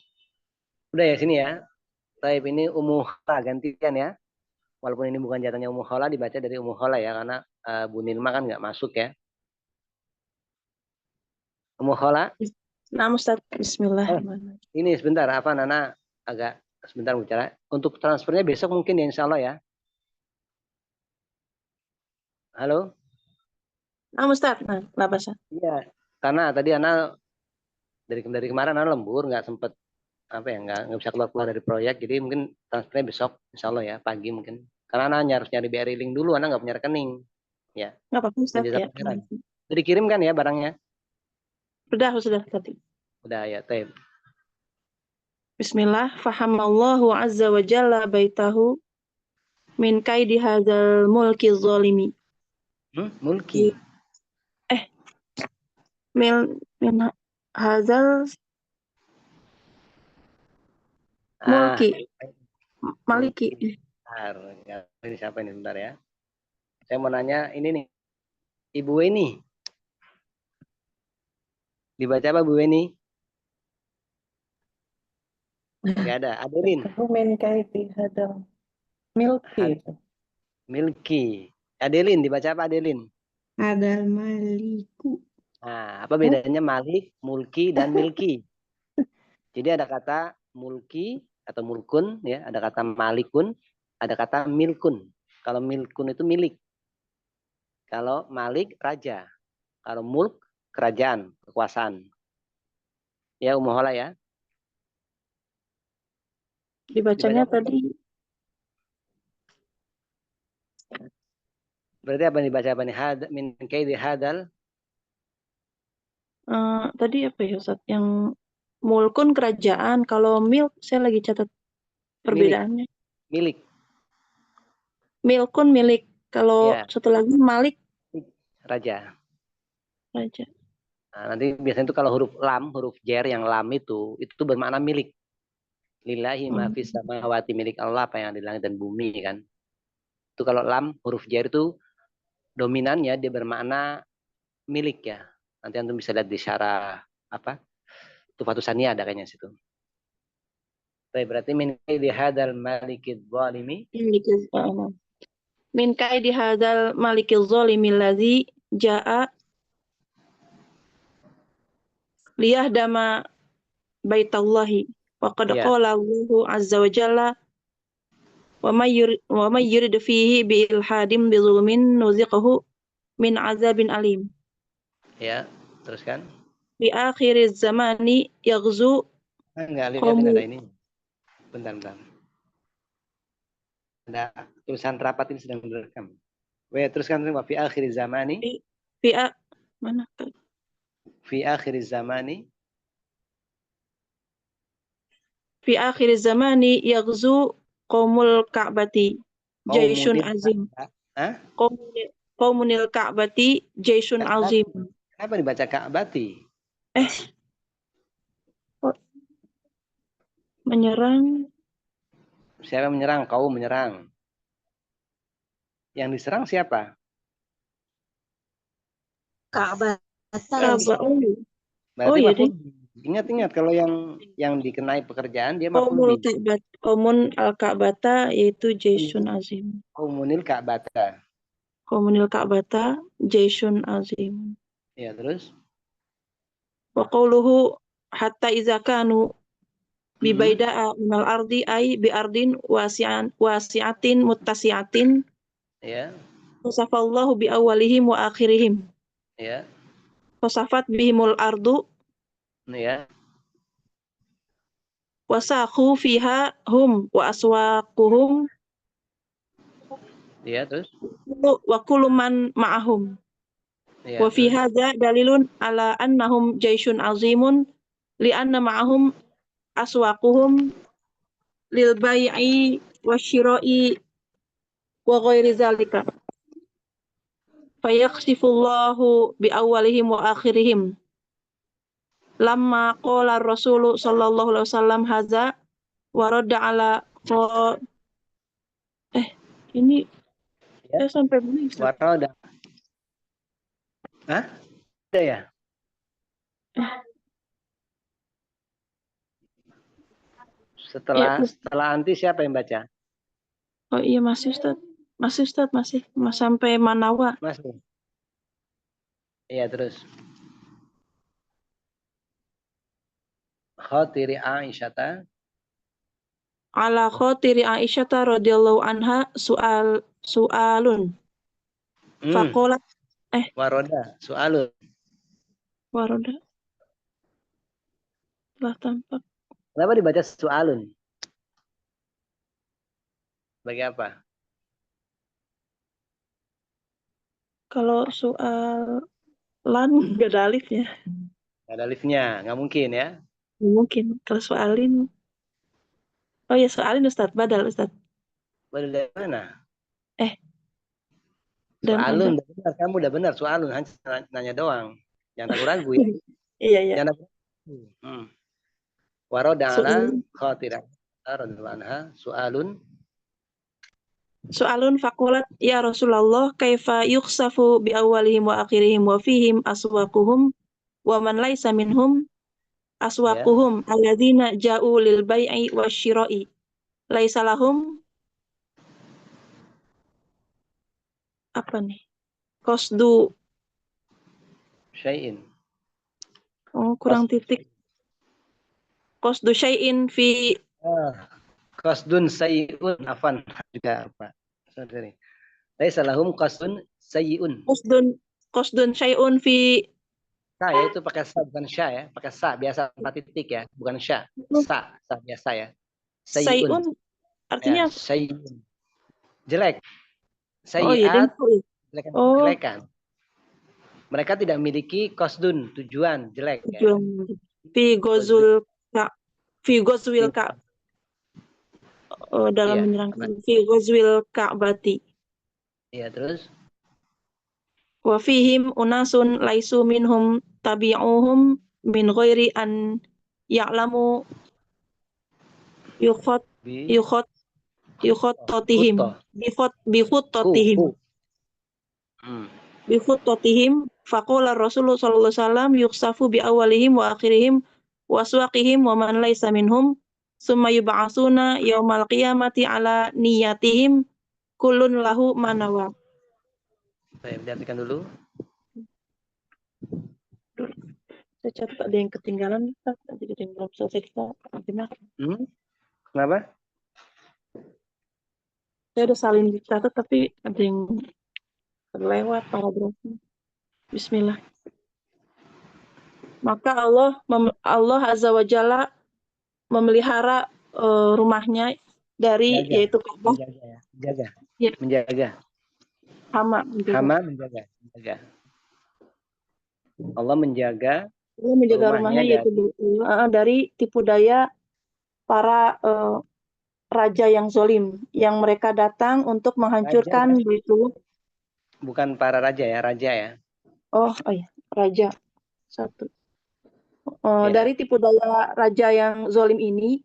udah ya sini ya. Taib ini Ummu Khala gantian ya. Walaupun ini bukan jatahnya Ummu Khala, dibaca dari Ummu Khala ya, karena Bu Nilma kan nggak masuk ya. Ummu Khala. Nah, Ustaz, bismillahirrahmanirrahim. Ini sebentar, apa Nana agak sebentar bicara. Untuk transfernya besok mungkin ya, insya Allah ya. Halo? Nah, Ustaz, kenapa sih? Iya, karena tadi Ana dari kemarin Ana lembur, nggak sempet apa ya, nggak bisa keluar dari proyek, jadi mungkin transfernya besok, insya Allah ya, pagi mungkin. Karena Ana harus nyari BRI link dulu, Ana nggak punya rekening. Ya. Nggak apa-apa, Ustaz. Ya. Udah dikirim kan ya barangnya? Sudah tadi. Udah ya, Taib. Bismillah, fahamallahu azza wa jalla baitahu min kaidi hadzal mulki zalimi. Mulki. Min hadzal mulki. Maliki. Ini siapa ini, sebentar ya. Saya mau nanya ini nih. Ibu ini. Dibaca apa Bu Weni? Nggak ada. Adelin. Min kaidi hadal milki itu. Milki. Adelin dibaca apa Adelin? Adal maliku. Nah, apa bedanya malik, mulki, dan milki? Jadi ada kata mulki atau mulkun, ya, ada kata malikun, ada kata milkun. Kalau milkun itu milik. Kalau malik raja. Kalau mulk kerajaan, kekuasaan. Ya, Ummu Hola ya. Dibacanya Dibaca apa? tadi Berarti apa yang dibaca apa nih? Min kaidi hadal. tadi apa ya Ustaz? Yang mulkun kerajaan, kalau milk saya lagi catat perbedaannya. Milik. Milkun milik, kalau Ya, satu lagi malik raja. raja. Nah, nanti biasanya itu kalau huruf jar yang lam itu bermakna milik. Lillahi ma fis samawati, milik Allah apa yang di langit dan bumi kan. Itu kalau lam huruf jar itu dominannya dia bermakna milik ya. Nanti antum bisa lihat di syarah apa? Tufatus Saniyah ada kayaknya situ. Baik, berarti min kaidi hadzal malikidz zalimi. Min kaidi hadzal malikil zalimi allazi jaa liyahdama baitallahi wa qad Iya, qala Allahu azza wa jalla wa may yurid fihi bi ilhadim bi zulmin nuziqahu min azabin alim. ya. Teruskan. Di akhir zamani yaghzu Enggak, lihatin ada qaumu ini. Bentar. Ada tulisan rapat ini sedang direkam. Teruskan wa fi akhir zamani. fi mana Fi akhir zamani. fi akhir zamani yaghzu qaumul ka'bati jaisyun Qaumunil azim. Hah? Qaumunil ka'bati jaisyun azim. Kenapa dibaca Ka'bati? Kok menyerang Siapa yang menyerang? Kaum menyerang. Yang diserang siapa? Ka'bah. Ka'bah. Berarti iya maf'ul. deh. Ingat kalau yang dikenai pekerjaan dia Qaumul maf'ul bih. Ka'bat, Qaumun al-Ka'bata yaitu jaisyun azim. Qaumunil Ka'bata. Qaumunil Ka'bata jaisyun azim. Ya, terus? Wa qawluhu hatta iza kanu bi baida'a minal ardi ay bi ardin wasi'atin muttasi'atin Ya, wasafallahu bi awalihim wa akhirihim ya, wasafat bihimul ardu ya. wasakhu fiha hum wa aswaquhum Ya, terus? wa kullu man ma'ahum Ya, wa fi terus? hadza dalilun ala annahum jaisyun azimun li'anna ma'ahum aswaquhum lil bai'i wasyira'i wa ghairi zalika fayakhsifullahu bi awalihim wa akhirihim lamma qala Rasulu sallallahu alaihi wasallam haza wa radda ala ini Ya. saya sampai mana Ustaz? Waroda. Hah? Ada ya? Setelah anti siapa yang baca? Oh iya masih Ustaz. Masih sampai manawa. Masih. Iya, terus. Khatiri Aisyata. Ala khotiri Aisyata radhiyallahu anha su'alun. Faqalat Waroda. Soalun. waroda. Telah tampak. Kenapa dibaca soalun? Bagi apa? Kalau soal lan nggak ada alifnya. Nggak ada alifnya. Nggak mungkin ya. Mungkin kalau soalin. Oh ya soalin Ustaz, badal Ustaz. Baru dari mana? Dan Soalun, udah benar. Kamu udah benar. Soalun, hanya nanya doang. Jangan ragu-ragu ya. Iya. Jangan ragu. Waroda ala khatira radhiyallahu anha soalun. Soalun fakulat ya Rasulullah kaifa yuksafu bi awalihim wa akhirihim wa fihim aswaquhum wa man laisa minhum aswaquhum alladzina ja'u lil bai'i wasyira'i laisa lahum apa nih? Qasdu Syai'in. kurang titik. Qasdu syai'in fi Qasdun sayyi'un. Afan juga apa? Sorry. Laisa lahum qasdun sayyi'un. qasdun syai'un fi Sa ya itu pakai sa bukan sya ya, pakai sa biasa 4 titik ya, bukan sya. Sa biasa ya. Sayyi'un. syai'un artinya Ya, sayyi'un. Jelek. oh iya deng. Jelekan. Mereka tidak memiliki qasdun, tujuan jelek ya. Fi ghazwil ka dalam Iya. menyerang fi ghazwil ka'bati. Iya, terus Wa fihim unasun laisu minhum tabi'uhum min ghairi an ya'lamu yukhattatihim bikhutatihim faqala Rasulullah sallallahu alaihi wasallam yuksafu bi awalihim wa akhirihim wa aswaqihim wa man laisa minhum summa yub'atsuna yaumal qiyamati ala niyatihim kullun lahu manawa. saya perhatikan dulu. Saya catat ada yang ketinggalan Ustaz, nanti kita belum selesai kita gimana? Kenapa? Saya udah salin dicatat tapi ada yang terlewat paragrafnya. Bismillah. Maka Allah Azza wa Jalla memelihara rumahnya dari yaitu Ka'bah. Menjaga. Hama menjaga. Allah menjaga rumahnya yaitu dari tipu daya para raja yang zolim yang mereka datang untuk menghancurkan Baitullah. Bukan para raja ya, Oh iya, raja satu. Dari tipu daya raja yang zolim ini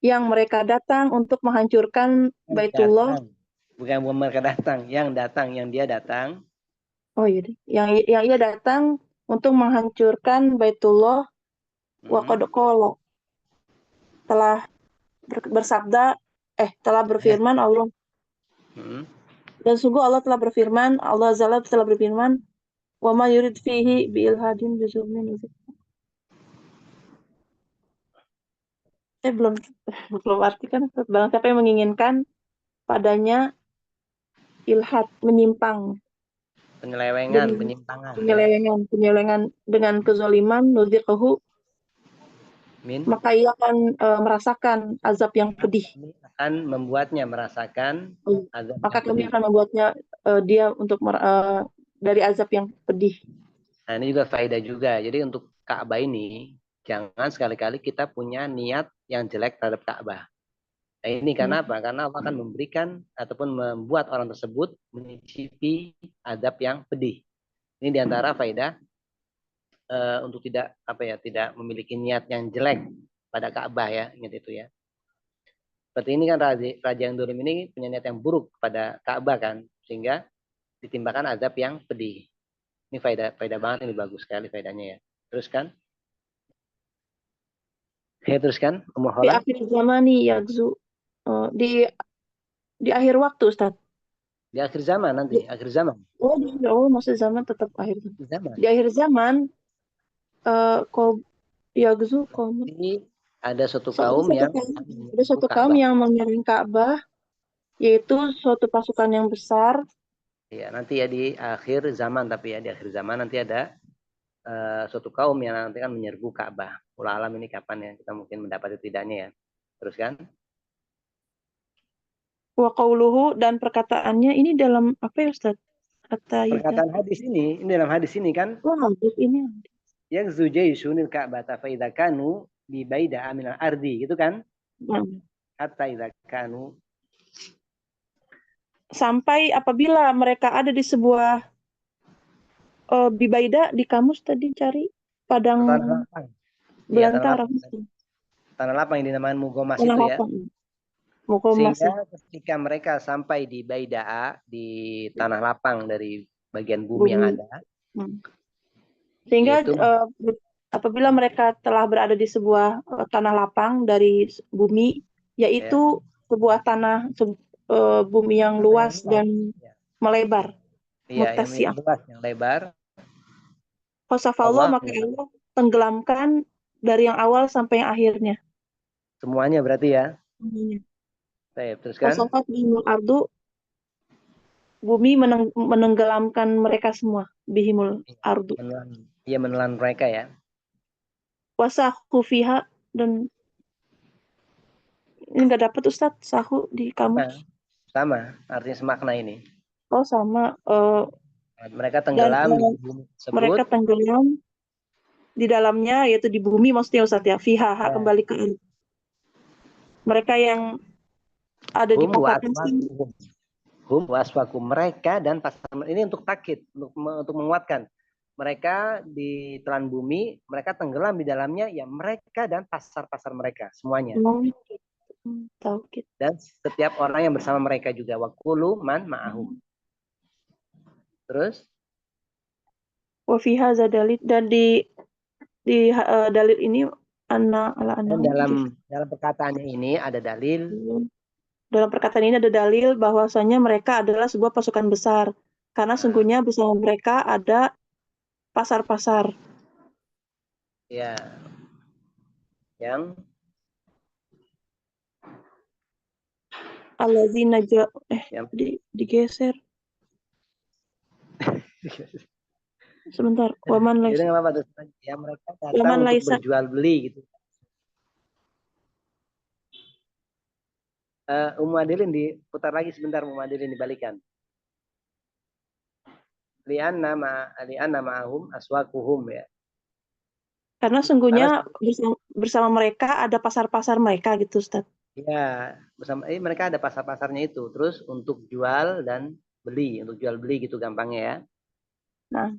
yang mereka datang untuk menghancurkan Baitullah. Bukan mereka datang, yang dia datang. Oh iya deh. Yang ia datang untuk menghancurkan Baitullah. Wa qad qala telah bersabda telah berfirman Allah. Dan sungguh Allah telah berfirman, Allah Azza telah berfirman, wa ma yurid fihi bi ilhadin bizulmin. Belum artikan barang siapa yang menginginkan padanya ilhad, menyimpang, penyimpangan, penyelewengan dengan kezaliman, nuziqahu, maka ia akan merasakan azab yang pedih. Akan membuatnya merasakan azab. Maka kami akan membuatnya dia untuk dari azab yang pedih. Nah, ini juga faedah juga. Jadi untuk Ka'bah ini jangan sekali-kali kita punya niat yang jelek terhadap Ka'bah. Nah, ini karena apa? Karena Allah akan memberikan ataupun membuat orang tersebut mencicipi azab yang pedih. Ini diantara faedah untuk tidak memiliki niat yang jelek pada Ka'bah ya, ingat itu ya. Seperti ini kan raja yang dolim ini punya niat yang buruk pada Ka'bah kan, sehingga ditimbakan azab yang pedih. Ini faedah banget, ini bagus sekali faedahnya ya. Teruskan. Teruskan. Di akhir zaman nih Yagzu di akhir waktu Ustaz. Di akhir zaman nanti, akhir zaman. Maksud zaman tetap akhir zaman. Di akhir zaman Yagzu kaum ini ada suatu kaum yang menyerang Ka'bah, yaitu suatu pasukan yang besar. Ya, nanti ya di akhir zaman, tapi ya di akhir zaman nanti ada suatu kaum yang nanti kan menyerbu Ka'bah. Wallahu alam ini kapan ya kita mungkin mendapati tidaknya ya. Teruskan. Wa qauluhu, dan perkataannya ini dalam apa ya Ustaz? Perkataan hadis ini dalam hadis ini kan. Hadis ini. Yang zujaysunil Ka'bah fa idza kanu bi baida minal ardi gitu kan? Hatta idza kanu, sampai apabila mereka ada di sebuah bibaida di kamus tadi cari padang belantara. Tanah lapang yang dinamakan Mugomas itu ya. Sehingga ketika mereka sampai di Baida'a, di tanah lapang dari bagian bumi yang ada, Sehingga Yaitu apabila mereka telah berada di sebuah tanah lapang dari bumi, ya, yaitu sebuah tanah bumi yang tanah yang luas luas. dan Ya. melebar, Iya, yang muttasi'ah. luas, yang lebar. Fasafallah, Allah maka Allah tenggelamkan dari yang awal sampai yang akhirnya. semuanya berarti ya. Semuanya. Baik, teruskan. Fasafat bihimul ardu, bumi menenggelamkan mereka semua. Bihimul ardu. Ia menelan mereka ya. Wasahu fiha, dan ini nggak dapat Ustadz, sahu di kamus. Sama, artinya semakna ini. Oh sama. Mereka Dan tenggelam di bumi tersebut. mereka tenggelam di dalamnya, yaitu di bumi maksudnya Ustadz ya. Fiha, Ya. kembali ke air. Mereka yang ada di kompartemen. Hum waswakum, mereka dan pasar ini untuk takkid, untuk menguatkan. Mereka ditelan bumi, mereka tenggelam di dalamnya, ya mereka dan pasar-pasar mereka semuanya. Taukid. Dan setiap orang yang bersama mereka juga. Wakulu man ma'ahum. Terus? Wafiha zadalit, dan di dalil ini ala Dan dalam perkataannya ini ada dalil. Dalam perkataan ini ada dalil bahwasanya mereka adalah sebuah pasukan besar, karena sungguhnya bersama mereka ada pasar-pasar. Ya. Yang Alladzina digeser. Sebentar. Waman laisa. Ya, mereka datang untuk berjual beli gitu. Ummu Adilin diputar lagi sebentar, Ummu Adilin dibalikan. Li'anna ma'ahum aswaquhum ya. Karena sungguhnya bersama mereka ada pasar-pasar mereka gitu, Ustaz. Iya, mereka ada pasar-pasarnya itu. Terus untuk jual dan beli, gitu gampangnya ya. Nah,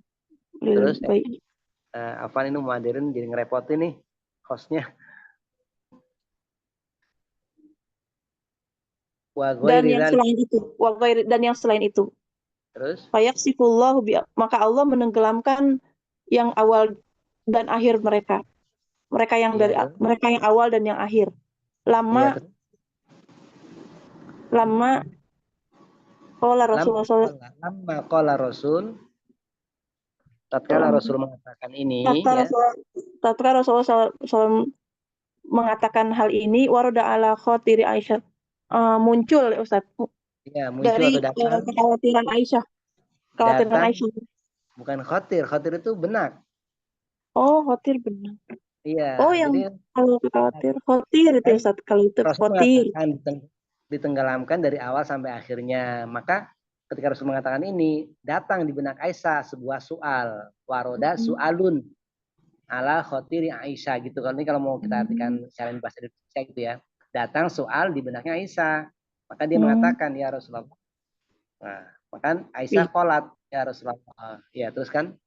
terus baik. Afan ini Ummu Adilin jadi ngerepotin nih hostnya. Dan yang selain itu. Terus? Fayaksifullahu maka Allah menenggelamkan yang awal dan akhir mereka. Mereka yang awal dan yang akhir. Lama qala Rasul tatkala Rasul mengatakan ini tatkala Rasulullah SAW mengatakan hal ini, warada ala khotiri Aisyah, muncul Ustaz, dari kekhawatiran Aisyah. Aisyah. Bukan khotir itu benak. Oh, khotir benak. Iya. Oh, yang kalau khawatir, khotir itu Ustaz, kalau itu khotir. Ditenggelamkan dari awal sampai akhirnya. Maka ketika Rasul mengatakan ini, datang di benak Aisyah sebuah soal, waroda soalun ala khotiri Aisyah gitu. Kalau mau kita artikan secara bahasa Indonesia gitu ya. Datang soal di benaknya Aisyah. Maka dia mengatakan, ya Rasulullah. Nah, maka Aisyah qolat, ya Rasulullah. Ya, terus kan?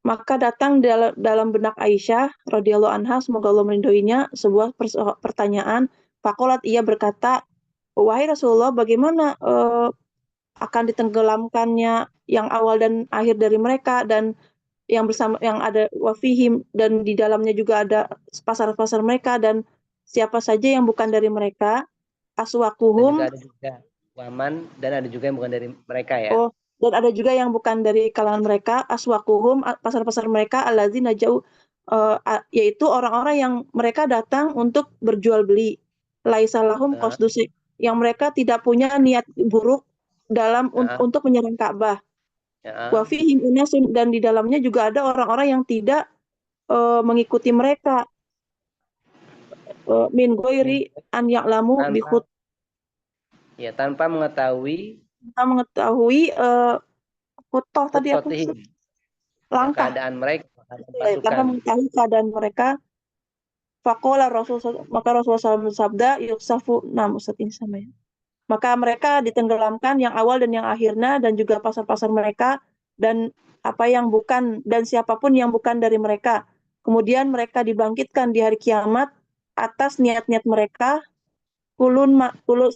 Maka datang dalam benak Aisyah radhiyallahu anha, semoga Allah meridhoinya, sebuah pertanyaan. Faqalat, ia berkata, wahai Rasulullah, bagaimana akan ditenggelamkannya yang awal dan akhir dari mereka, dan yang ada wafihim, dan di dalamnya juga ada pasar-pasar mereka, dan siapa saja yang bukan dari mereka, aswaquhum, ada juga waman, dan ada juga yang bukan dari mereka ya. Oh, dan ada juga yang bukan dari kalangan mereka, aswaquhum, pasar-pasar mereka, alladzina jauh, yaitu orang-orang yang mereka datang untuk berjual beli, laisa lahum qasdusi, yang mereka tidak punya niat buruk dalam untuk menyerang Ka'bah. Wa fihim unasun, dan di dalamnya juga ada orang-orang yang tidak mengikuti mereka, min ghairi an ya'lamu bihut, ya, tanpa mengetahui khutbah tadi apa? Langkah. Keadaan mereka, tanpa mengetahui keadaan mereka. Faqala Rasulullah, maka Rasulullah SAW bersabda, yuksafu, Ustaz ini sama ya. Maka mereka ditenggelamkan yang awal dan yang akhirnya, dan juga pasar-pasar mereka, dan apa yang bukan, dan siapapun yang bukan dari mereka. Kemudian mereka dibangkitkan di hari kiamat atas niat-niat mereka.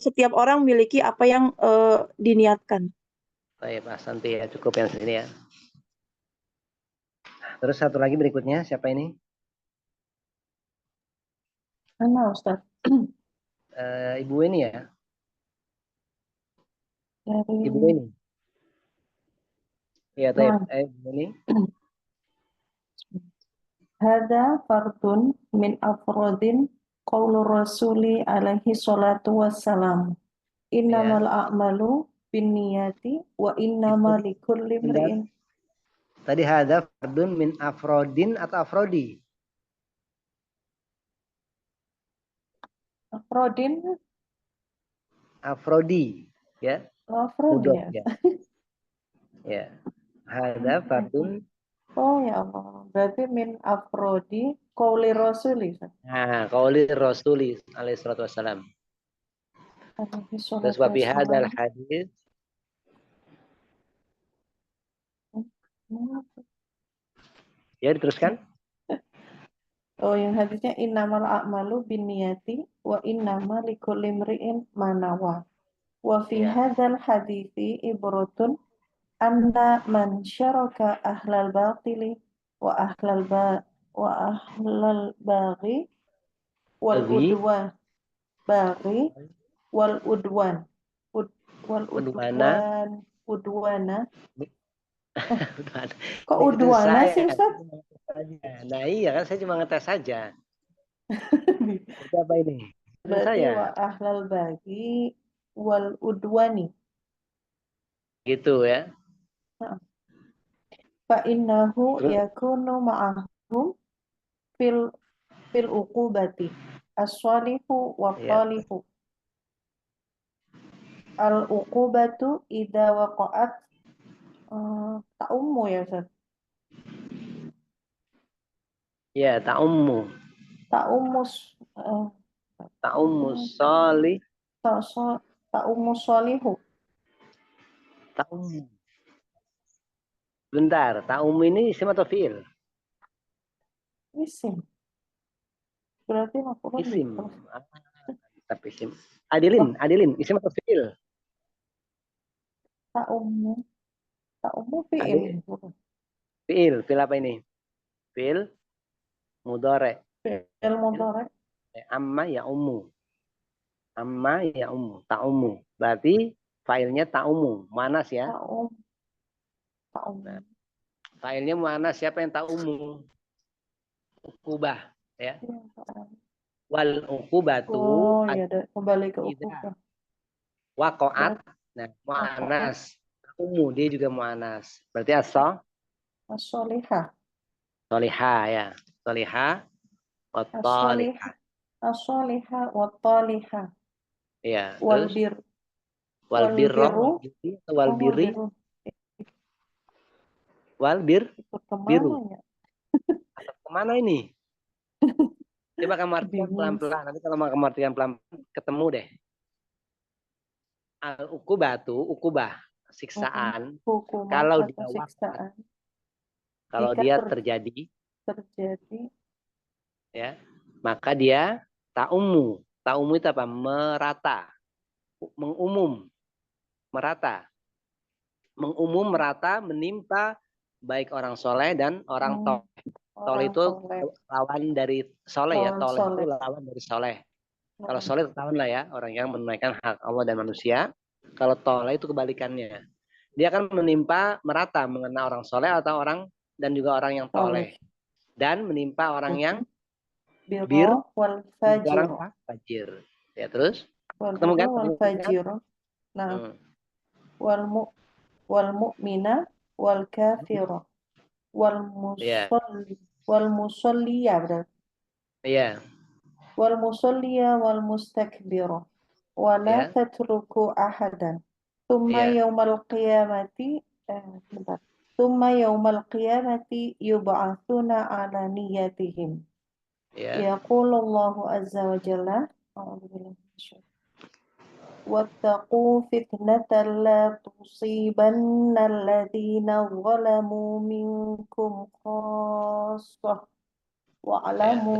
Setiap orang memiliki apa yang diniatkan. Baik, Pak Santi ya, cukup yang sini ya. Terus satu lagi berikutnya siapa ini? Mana Ustaz? Ibu ini ya, Dari ibu ini. Iya, nah, ibu ini. hada fardun min afrodin qaulu rasuli alaihi salatu wassalam. Innamal Ya, a'malu binniyati wa itu innama likulli bentar. imri'in. Tadi hada fardun min afrodin atau afrodi? Afrodin, Afrodi, ya, Afrodi mudhof ya. ya. Ya, hada fardun. Oh ya Allah, berarti min afrodi qauli rasuli. Nah, qauli Rasuli alaihi salatu wassalam. Alaihi Terus salatu wa fi hadzal wassalam. hadis, ya diteruskan. Oh, yang hadisnya innamal a'malu binniyati wa innama likulli imri'in ma nawa. Wa fi Ya, hadzal hadithi ibratun anna man syaraka ahlal batili wa ahlal baghi wal Bagi baghi wal udwan udwana. udwana. Udwana. Kok Ini ikutin udwana saya. sih Ustaz? Nah iya kan saya cuma ngetes saja. Itu apa ini? Ikutin Berarti saya. wa ahlal baghi wal udwani. Gitu ya. Fa innahu Terus yakunu ma'ahum fil uqubati as-salihu wa ya. talihu. Al uqubatu idza waqa'at ta'ummu ya Ustaz. Ya, ta'ummu. Ta'ummus Ta'ummu sholih. ta'ummu sholihu. Ta'ummu. Bentar, ta'ummu ini isim atau fi'il? Isim. Berarti maf'ulun Isim. bih. Tapi isim. Adilin, isim atau fi'il? Ta'ummu Adil, fi'il. fi'il apa ini? Fi'il mudhari. Fi'il mudhari. Amma ya ummu. Amma ya ummu. Ta'ummu. Berarti fa'ilnya ta'ummu. Muannas ya. Ta'um. Nah, fa'ilnya muannas, siapa yang ta'ummu? Uqubah ya. Wal uqubatu Oh iya, kembali ke idza uqubah. waqa'at. Nah, muannas. Ta'ummu dia juga muannas. Berarti As-sholihah. solihah ya. Solihah wa talihah. As-sholihah wa talihah. Ya, Wal terus bir. wal birra birru. wal birri Birru. wal bir Ikut kemana biru. ya? Kemana ini? Coba kamu artikan Bingung. pelan-pelan. Nanti kalau mau kamu artikan pelan-pelan ketemu deh. Al ukubah, siksaan. Hukuman Kalau atau dia siksaan kalau jika dia terjadi, terjadi ya, maka dia ta'ummu. Ta'ummu itu apa? Merata, mengumum, merata, mengumum, merata, menimpa baik orang soleh dan orang toleh. Toleh orang itu soleh. lawan dari soleh ya. Lawan Toleh itu soleh. lawan dari soleh. Kalau soleh ketahuan lah ya, orang yang menunaikan hak Allah dan manusia. Kalau toleh itu kebalikannya. Dia akan menimpa merata mengenai orang soleh atau orang dan juga orang yang toleh. Dan menimpa orang yang bir, wal orang fajir. fajir. Ya terus Wal ketemu kan? wal fajir. Nah, wal mu'mina wal kafira wal Iya. musalliya berarti. Iya. Wal musalliya wal mustakbira wa la Iya. tatruku ahadan. Thumma Iya. yaumal qiyamati Thumma yaumal qiyamati yub'atsuna ala niyatihim. Iya. Yaqulullahu azza wa jalla wattaqu fitnatan la tusibanna alladhina zalamu minkum khassah Ya, terus wa'lamu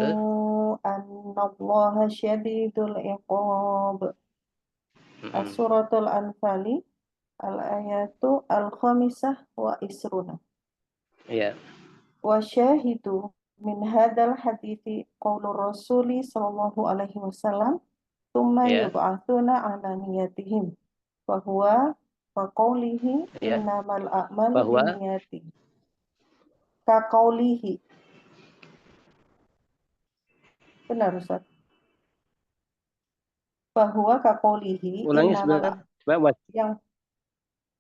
annallaha syadidul iqab. As-suratul Anfali al-ayatu al-khamisah wa isruna. ya. wa syahidu min hadzal hadithi qaulur rasuli sallallahu alaihi wasallam thumma Ya. yub'atsuna ala niyatihim wa huwa ka qaulihi Ya. innamal a'malu Bahwa binniyati ka qaulihi. Benar Ustaz. Bahwa ka qaulihi ulangi innamal sebentar. Coba yang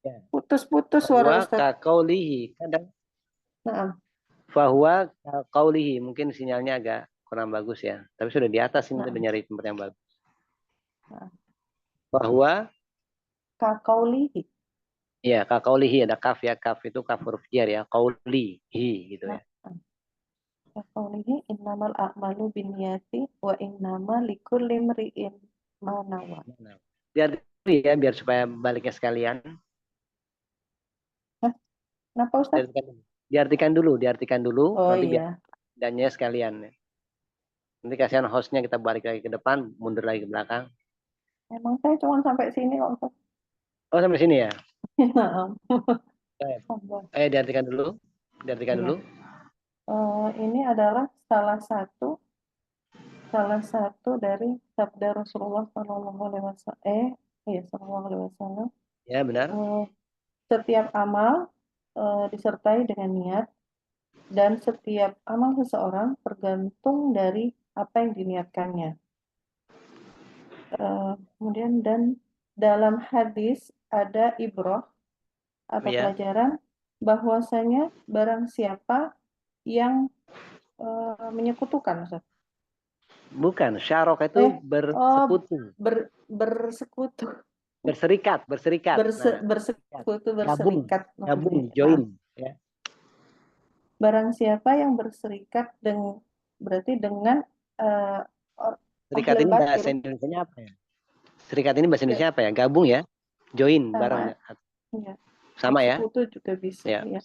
Ya. putus-putus suara Bahwa Ustaz. kakaulihi. Kadang Nah, bahwa kakaulihi. Mungkin sinyalnya agak kurang bagus ya. Tapi sudah di atas ini Nah. udah nyari tempat yang bagus. Nah. Bahwa ka qaulihi. ya kakaulihi ada kaf ya. Kaf itu kaf huruf jar ya. Kaulihi gitu ya. Ka qaulihi innamal a'malu binniyati wa innama likulli imri'in ma nawa. Nah, biar supaya baliknya sekalian. Kenapa Ustaz? Diartikan dulu. Oh Nanti biar iya. dannya sekalian. Nanti kasihan hostnya kita balik lagi ke depan, mundur lagi ke belakang. Emang saya cuma sampai sini kok Ustaz. Oh sampai sini ya. Nah, Diartikan dulu. Iya. Ini adalah salah satu dari sabda Rasulullah Sallallahu Alaihi Wasallam. Sallallahu Alaihi Wasallam. Ya benar. Setiap amal disertai dengan niat dan setiap amal seseorang tergantung dari apa yang diniatkannya. Kemudian dan dalam hadis ada ibrah atau Ya. pelajaran bahwasanya barang siapa yang menyekutukan Ustaz. Bukan, syarok itu bersekutu. Bersekutu. Berserikat. Bersekutu, berserikat. Gabung, join. Ya. Barang siapa yang berserikat berarti dengan Serikat ini bahasa Indonesianya apa ya? Serikat ini bahasa Indonesia apa ya? Gabung ya? Join sama, bareng. Ya. Sama ya? Bersekutu juga bisa. Ya. Ya.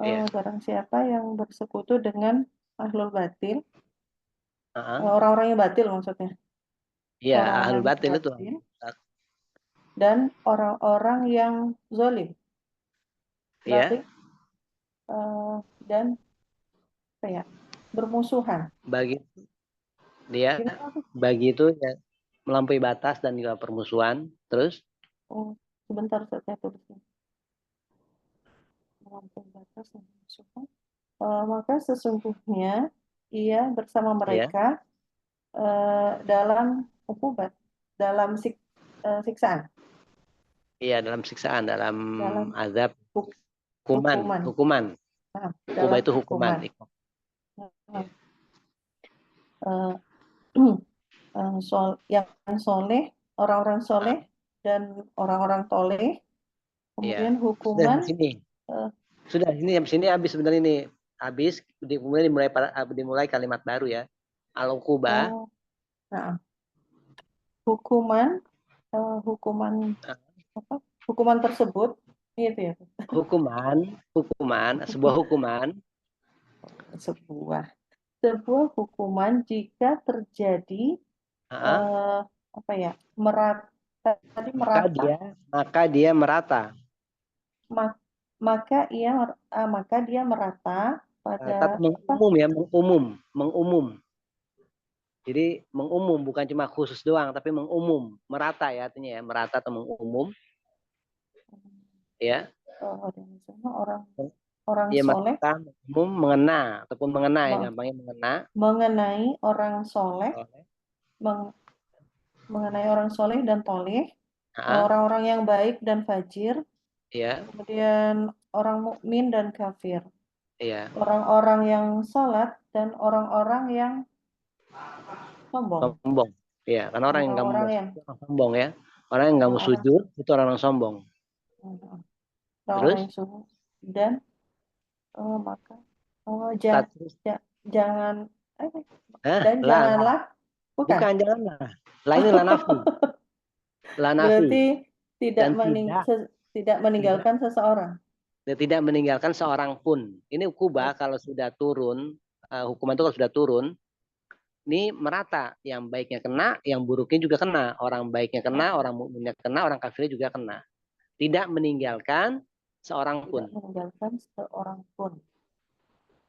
Ya. Barang siapa yang bersekutu dengan ahlul batil, Uh-huh. orang-orang yang batil maksudnya. Iya, Orang-orang ahlul yang batil itu. Dan orang-orang yang zalim. Iya. Dan apa ya? Bermusuhan. Bagi itu ya melampaui batas dan juga permusuhan. Terus? Sebentar saya tulisnya. Melampaui batas dan permusuhan. Maka sesungguhnya ia bersama mereka dalam ukubat, dalam siksaan. Iya, dalam siksaan, dalam azab, hukuman. Nah, Ukubat itu hukuman. Yang soleh, orang-orang soleh dan orang-orang toleh. Kemudian hukuman. Sudah sini habis sebenarnya ini. Habis, kemudian dimulai kalimat baru ya. Al-uqubah. Hukuman hukuman tersebut itu ya. Sebuah hukuman jika terjadi maka dia merata pada mengumum. Jadi mengumum bukan cuma khusus doang tapi mengumum, merata ya artinya ya, merata atau mengumum. Ya. Orang soleh mengena ataupun mengenai, gampangnya mengena. Mengenai orang soleh, mengenai orang soleh dan toleh, orang-orang yang baik dan fajir, ya. Kemudian orang mukmin dan kafir, ya. Orang-orang yang salat dan orang-orang yang sombong. Ya, karena orang yang sombong ya, orang yang nggak mau sujud itu orang yang sombong. Terus? Dan janganlah. Bukan janganlah. Lainnya lanafi. Berarti tidak meninggalkan seseorang. Tidak meninggalkan seorang pun. Ini ukubah kalau sudah turun, hukuman itu kalau sudah turun, ini merata. Yang baiknya kena, yang buruknya juga kena. Orang baiknya kena, orang mukminnya kena, orang kafirnya juga kena. Tidak meninggalkan seorang pun.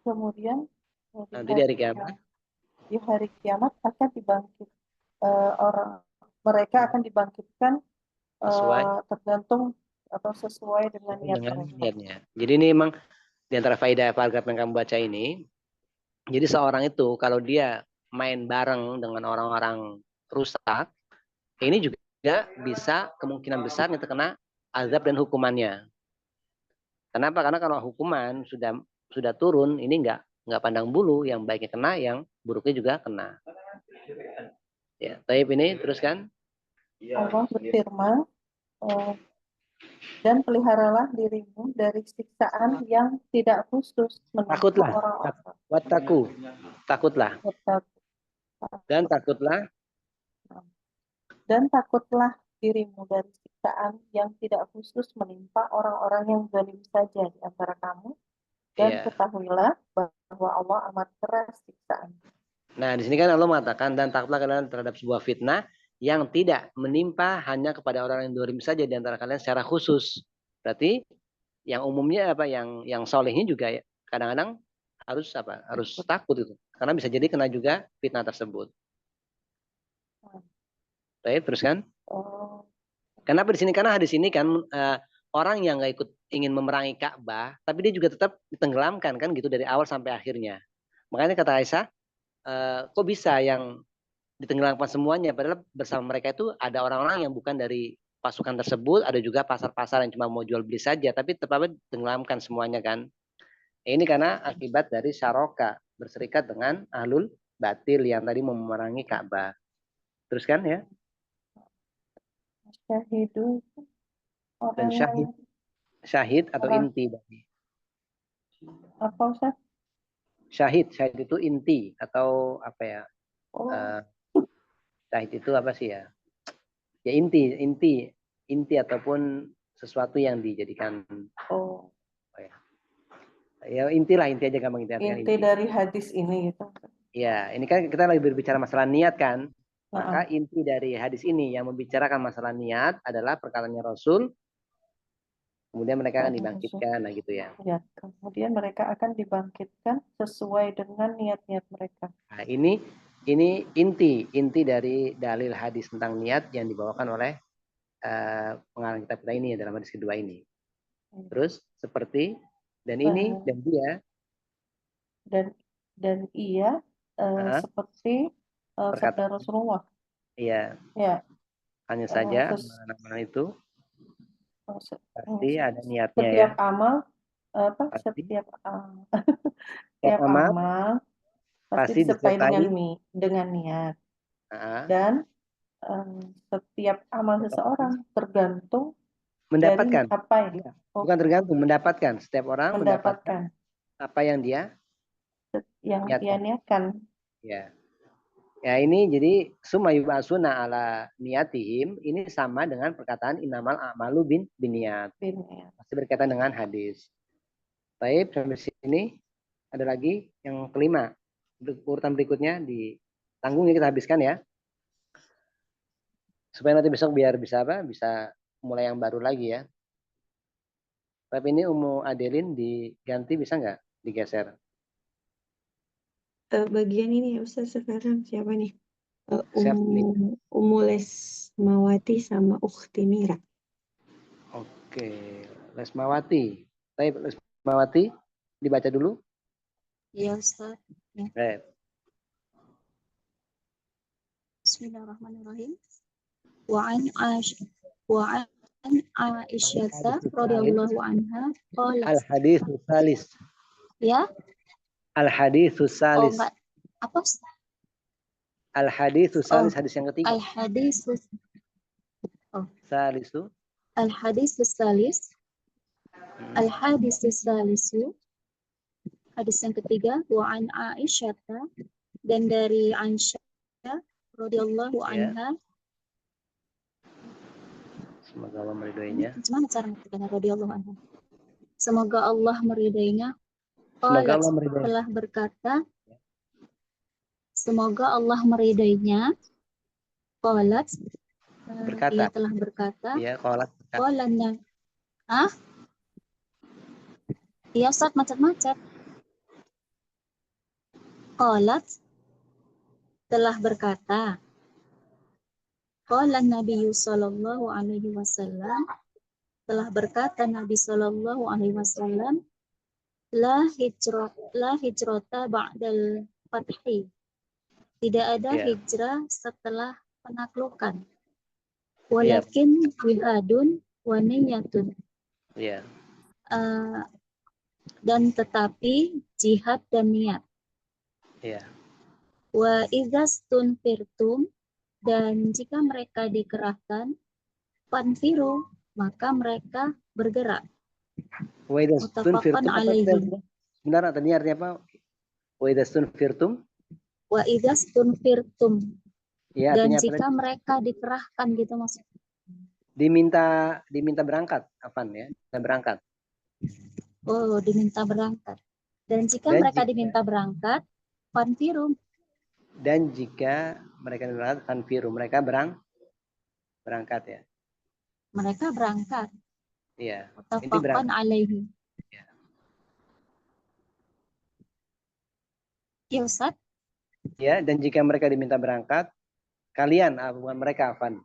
kemudian Nanti di hari kiamat di hari kiamat akan dibangkit mereka akan dibangkitkan sesuai tergantung atau sesuai dengan niat dengan mereka. niatnya. Jadi ini memang di antara faedah paragraf yang kamu baca ini. Jadi seorang itu kalau dia main bareng dengan orang-orang rusak, ini juga bisa kemungkinan besar nih terkena azab dan hukumannya. Kenapa? Karena kalau hukuman sudah turun, ini nggak pandang bulu, yang baiknya kena, yang buruknya juga kena. Ya, taib ini teruskan. Allah berfirman, dan peliharalah dirimu dari siksaan yang tidak khusus menimpa Takutlah, orang-orang. takutlah, Dan takutlah dirimu dari siksaan yang tidak khusus menimpa orang-orang yang zalim saja di antara kamu. Dan Iya. ketahuilah bahwa Allah amat keras siksaan. Nah, di sini kan Allah mengatakan dan takutlah kalian terhadap sebuah fitnah yang tidak menimpa hanya kepada orang yang zalim saja di antara kalian secara khusus. Berarti yang umumnya yang solehnya juga kadang-kadang harus takut itu. Karena bisa jadi kena juga fitnah tersebut. Baik, teruskan. Kenapa di sini? Karena hadis ini kan orang yang nggak ikut ingin memerangi Ka'bah, tapi dia juga tetap ditenggelamkan kan gitu dari awal sampai akhirnya. Makanya kata Aisyah, kok bisa yang ditenggelamkan semuanya? Padahal bersama mereka itu ada orang-orang yang bukan dari pasukan tersebut, ada juga pasar-pasar yang cuma mau jual beli saja, tapi tetap ditenggelamkan semuanya kan. Ini karena akibat dari syaroka, berserikat dengan ahlul batil yang tadi mau memerangi Ka'bah. Teruskan ya. Syahidu Dan syahid atau inti dari apa Ustaz? Syahid itu inti atau apa ya? Syahid itu apa sih ya? Ya inti ataupun sesuatu yang dijadikan ya inti aja gampang inti dari hadis ini gitu. Ya, ini kan kita lagi berbicara masalah niat kan. Maka inti dari hadis ini yang membicarakan masalah niat adalah perkataannya Rasul. Kemudian mereka akan dibangkitkan, nah gitu ya. Ya, kemudian mereka akan dibangkitkan sesuai dengan niat-niat mereka. Nah, ini inti dari dalil hadis tentang niat yang dibawakan oleh pengarang kitab kita ini dalam hadis kedua ini. Terus seperti dan ini dan dia dan ia seperti sabda Rasulullah. Iya. Ya. Hanya saja mana itu pasti ada niatnya setiap ya. Amal setiap amal pasti disertai dengan niat. Dan setiap amal seseorang tergantung mendapatkan dari apa ya? Bukan tergantung, mendapatkan. Setiap orang mendapatkan apa yang dia niatkan. Ya. Ya ini jadi summa yub'atsuna ala niyatihim ini sama dengan perkataan innamal a'malu binniyat. Pasti berkaitan dengan hadis. Baik, sampai sini ada lagi yang kelima. Urutan berikutnya ditanggung ya, kita habiskan ya. Supaya nanti besok biar bisa bisa mulai yang baru lagi ya. Tapi ini Ummu Adelin diganti bisa nggak digeser? Bagian ini ya Ustaz sekarang siapa nih? Ummu Lesmawati sama Ukhti Mira. Oke, Lesmawati. Baik, Lesmawati dibaca dulu. Iya Ustaz. Baik. Bismillahirrahmanirrahim. Wa an Aisyah radhiyallahu anha qalat. Al-haditsus salis. Ya? Al-haditsus salis. Oh, apa? Al-haditsus salis, hadis yang ketiga. Al-haditsus salisu. Al-haditsus salis. Al-haditsus salisu. Hadis yang ketiga, wa an Aisyah, dan dari Aisyah radhiyallahu anha. Semoga Allah meridainya. Gimana cara mengatakan radhiyallahu anha? Semoga Allah meridainya. Semoga Allah meridainya. Telah berkata, semoga Allah meridainya. Qalat, ia telah berkata. Iya, qalat. Qalannya. Iya, Ustaz, macet-macet. qalat telah berkata, qala Nabi sallallahu alaihi wasallam, telah berkata Nabi sallallahu alaihi wasallam, la hijrata ba'dal fathi. Tidak ada Ya. hijrah setelah penaklukan. Iya. Walakin jihadun wa niyatun. Ya. Dan tetapi jihad dan niat. Ya. Wa idzastun firtum, dan jika mereka dikerahkan, fanfiru, maka mereka bergerak. Wa idastun Muttafaqun firtum apa alaihi. tadi? Sebentar, tadinya artinya apa? Wa idastun firtum? Wa idzastun firtum, Ya, dan artinya apa jika tadi? mereka dikerahkan gitu maksudnya. Diminta berangkat, Afan ya. Diminta berangkat. Oh, diminta berangkat. Dan jika Dan mereka jika- diminta berangkat, fanfiru, Dan jika mereka berangkat, fanfiru, mereka berangkat ya. mereka berangkat. Iya. Ini Muttafaqun berangkat. alaihi. Ya. Ya Ustaz, Ya, dan jika mereka diminta berangkat, kalian, bukan mereka, Afan.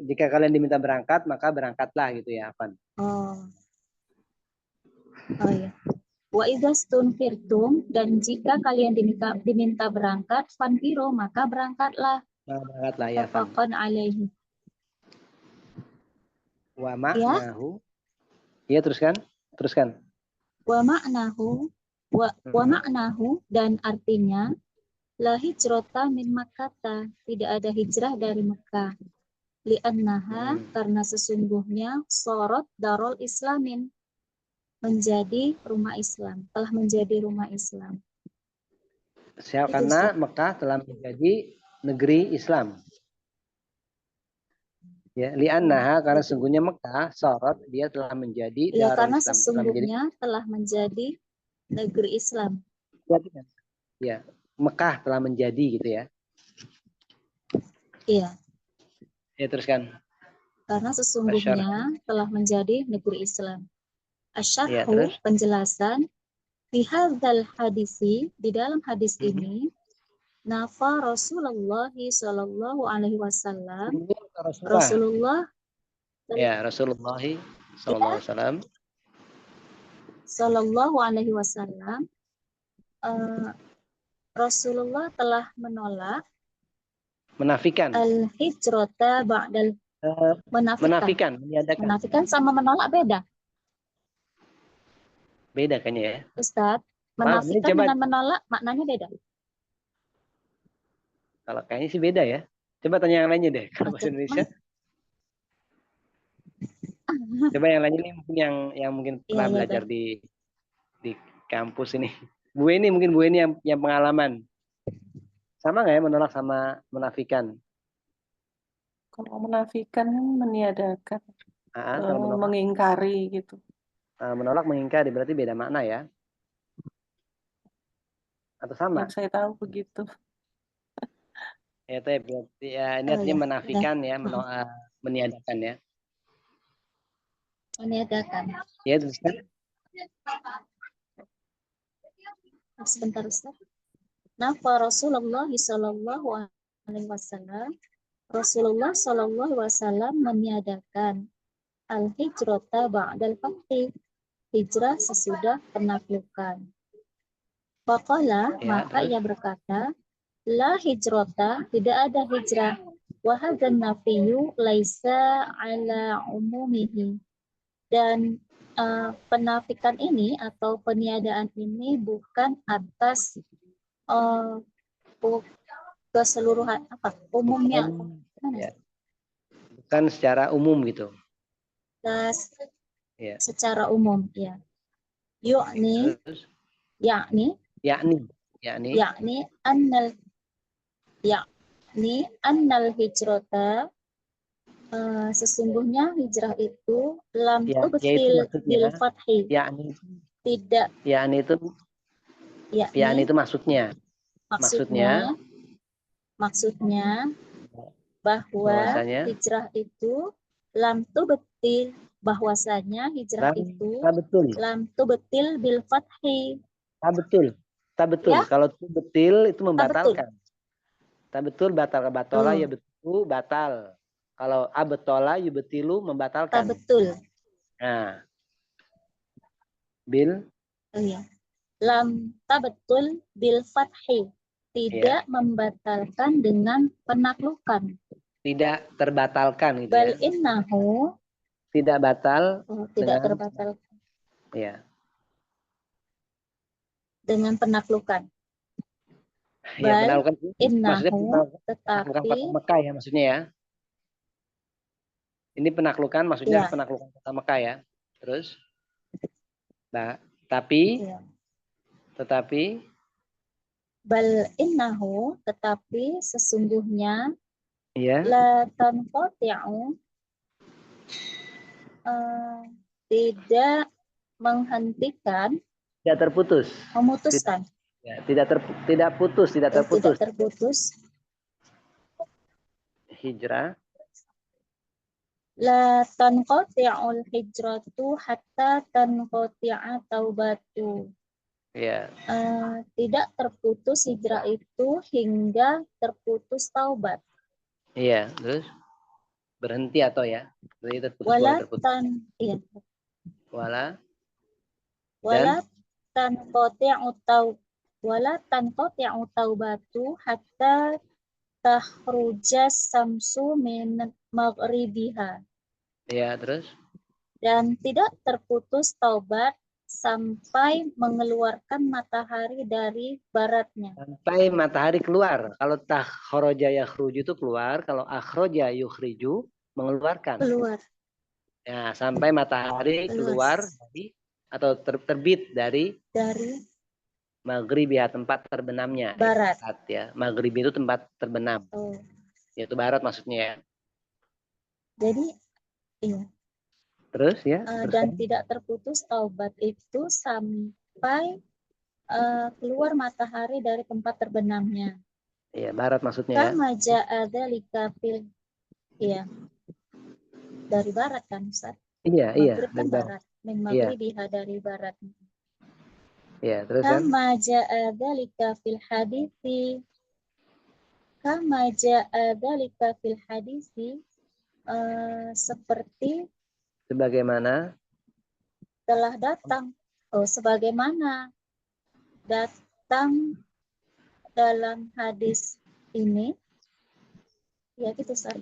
Jika kalian diminta berangkat, maka berangkatlah gitu ya, Afan. oh iya. Wa idzastun firtum, dan jika kalian diminta berangkat, fanfiru, maka berangkatlah. Nah, berangkatlah ya, Afan. Muttafaqun alaihi. Wa ma'nahu. Iya, teruskan. Wa ma'nahu wa ma'nahu, dan artinya la hijrata min Makkata, tidak ada hijrah dari Mekah. Li'annaha, karena sesungguhnya sorot darul islamin, menjadi rumah Islam, telah menjadi rumah Islam. Itu, Karena Ustaz. Mekah telah menjadi negeri Islam. Ya, li'annaha, karena sesungguhnya Mekah sorot, dia telah menjadi Ya, darul karena Islam. sesungguhnya telah menjadi negeri Islam. Ya, Mekah telah menjadi gitu ya. Iya, Ya, teruskan. karena sesungguhnya telah menjadi negeri Islam. Ya, Asyarhu, terus? penjelasan. Fi hadzal hadisi, di dalam hadis ini, nafa Rasulullah sallallahu alaihi wasallam, Rasulullah Ya, Rasulullah sallallahu alaihi wasallam. sallallahu alaihi wasallam, Rasulullah telah menolak Menafikan. al-hijrata ba'dal, menafikan. Meniadakan. Menafikan sama menolak beda, Beda kayaknya ya. Ustaz. Maaf, ini Menafikan coba- dengan menolak maknanya beda. Kalau kayaknya sih beda ya. Coba tanya yang lainnya deh. Kalau bahasa Indonesia. Coba yang lainnya nih, mungkin yang mungkin pernah Iya, belajar di kampus ini. Bu ini yang pengalaman. Sama nggak ya menolak sama menafikan? Kalau menafikan meniadakan, Kalau menolak, mengingkari gitu. menolak mengingkari berarti beda makna ya? Atau sama? Yang saya tahu begitu. Ya, itu berarti ya ini Oh, artinya iya. menafikan ya, meniadakan ya. Meniadakan. Ya, terus kan? Sebentar, Ustaz. Nafa Rasulullah sallallahu alaihi wasallam, Rasulullah sallallahu alaihi wasallam meniadakan al-hijrata ba'dal fathi, hijrah sesudah penaklukan. Faqala, Ya, maka terus? ia berkata, la hijrata, tidak ada hijrah, wa hadzan nafiyyu laisa ala umumihi, dan penafikan ini atau peniadaan ini bukan atas keseluruhan, umumnya, Ya. Bukan secara umum gitu. Ya. Secara umum, ya. Yakni Terus? yakni annal hijrata, sesungguhnya hijrah itu lam Ya, tubtil yaitu maksudnya, bil fathi, tidak, yakni itu maksudnya bahwa bahwasanya hijrah itu lam tubtil, bahwasanya hijrah itu betul. lam tubtil bil fathi, Betul. Tabetul. Ya. Kalau betil itu Tabetul. membatalkan. Tabetul batal. Batola Oh. ya betul batal. Kalau abetola yubetilu membatalkan. Tabetul. Nah, bil Oh iya. Lam tabetul bil fathi. Tidak membatalkan dengan penaklukan. tidak terbatalkan gitu Bal ya. innahu. Tidak batal Tidak dengan terbatalkan ya. dengan penaklukan. Ya, Bal penaklukan maksudnya innahu. penaklukan Tetapi. kota Mekah ya maksudnya ya. Ini penaklukan maksudnya Ya. penaklukan kota Mekah ya. Terus tapi Ya. tetapi Bal innahu. Tetapi sesungguhnya. ya La tanqati'u. Tidak menghentikan, tidak terputus. memutuskan. Tidak putus, tidak terputus. Tidak terputus. Hijrah. La tanqati'ul hijratu hatta tanqati'a taubatu. Ya. Tidak terputus hijrah itu hingga terputus taubat. Iya, terus berhenti atau ya? Berarti terputus Wala boleh terputus. iya. Wala Wala tanqati'u taubatu hatta takhruja samsu min maghribiha. ya, terus Dan tidak terputus taubat sampai mengeluarkan matahari dari baratnya. sampai matahari keluar. Kalau takhroja yakhruju itu keluar, kalau akhroja yukhriju mengeluarkan. Keluar. Ya, sampai matahari keluar dari atau terbit dari maghrib ya, tempat terbenamnya. Barat. Ya, maghrib itu tempat terbenam. Oh. Yaitu barat maksudnya ya. Jadi iya. Terus ya. Dan tidak terputus taubat itu sampai keluar matahari dari tempat terbenamnya. Iya, barat maksudnya ya. Kama ja'a dzalika fil. Iya. Dari barat kan Ustaz? Iya, Maghrib kan dari barat. Min maghribiha dari barat. Iya, terus kan? Kama ja'a dzalika fil hadisi. Kama ja'a dzalika fil hadisi. Seperti Sebagaimana telah datang. Sebagaimana datang dalam hadis ini. Ya gitu Ustaz.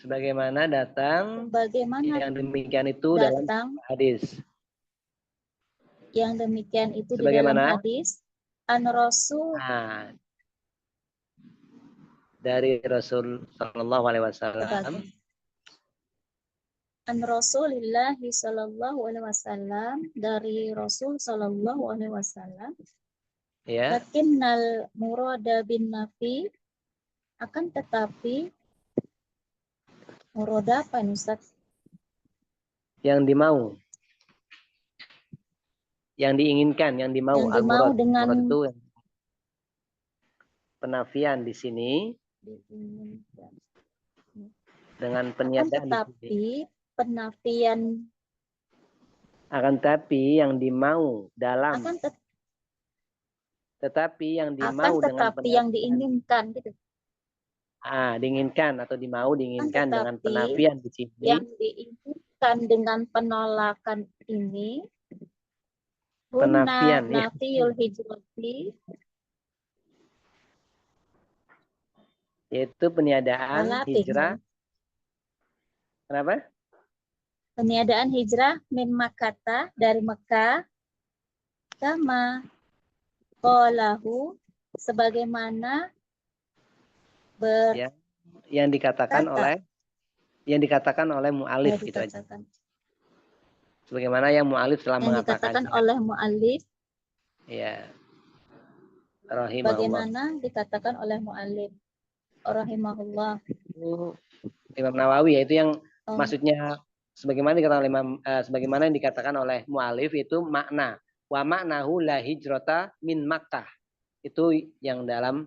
Sebagaimana datang yang demikian itu datang, dalam hadis. Yang demikian itu Sebagaimana? di dalam hadis. An Rasul. Dari Rasul Sallallahu Alaihi Wasallam. An Rasulillah Sallallahu Alaihi Wasallam. Dari Rasul Sallallahu Alaihi Wasallam. Ya. Lakinnal murada bin nafi. Akan tetapi murada apa Ustaz? Yang dimau. Yang diinginkan, yang dimau. Yang dimau dengan murad itu penafian di sini. Dengan peniadaan. Tetapi penafian. Akan tetapi yang dimau dalam. Tetapi yang dimau dengan tetapi yang diinginkan gitu. Diinginkan atau diinginkan dengan penafian di sini. Yang diinginkan dengan penolakan ini. Penafian. Nafiyul hijrati. Yaitu peniadaan hijrah. Kenapa? Peniadaan hijrah min Makkah dari Mekah. Kama qalahu sebagaimana yang dikatakan oleh mu'alif gitu aja. Sebagaimana yang mu'alif telah mengatakan. Dikatakan oleh mu'alif. Ya. Rahimahullah. Bagaimana dikatakan oleh mu'alif. Rahimahullah. Imam Nawawi yaitu yang maksudnya sebagaimana dikatakan oleh sebagaimana yang dikatakan oleh mu'alif itu makna. Wa maknahu la hijrata min Makkah. Itu yang dalam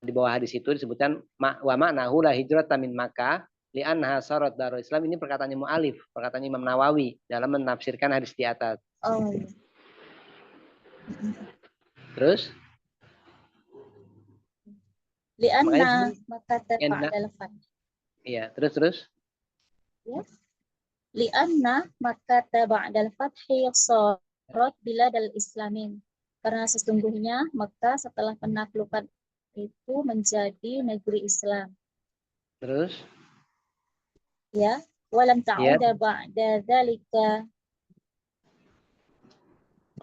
di bawah hadis itu disebutkan wa maknahu la hijrata min Makkah li'annaha sarat darul Islam. Ini perkataannya mu'alif, perkataan Imam Nawawi dalam menafsirkan hadis di atas. Terus Lianna makanya makata ba'dal fath. iya, terus Ya. Lianna makata ba'dal fathi sarat biladal islamin. Karena sesungguhnya Mekah setelah penaklukan itu menjadi negeri Islam. terus Ya, walam ya, ta'uda ba'da dzalika,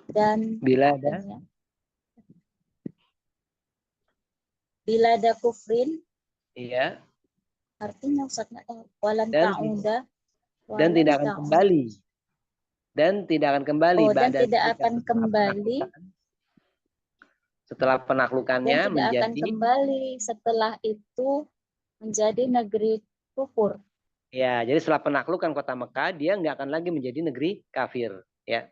dan bila ada bila ada kufrin, iya, artinya Ustaz nggak tahu. Walam dan ta'uda, dan tidak walam akan ta'uda. kembali Oh, dan ba'da tidak dzalika, akan setelah kembali, penaklukannya dan tidak akan menjadi kembali setelah itu menjadi negeri kufur. ya, jadi setelah penaklukan kota Mekah dia nggak akan lagi menjadi negeri kafir, ya.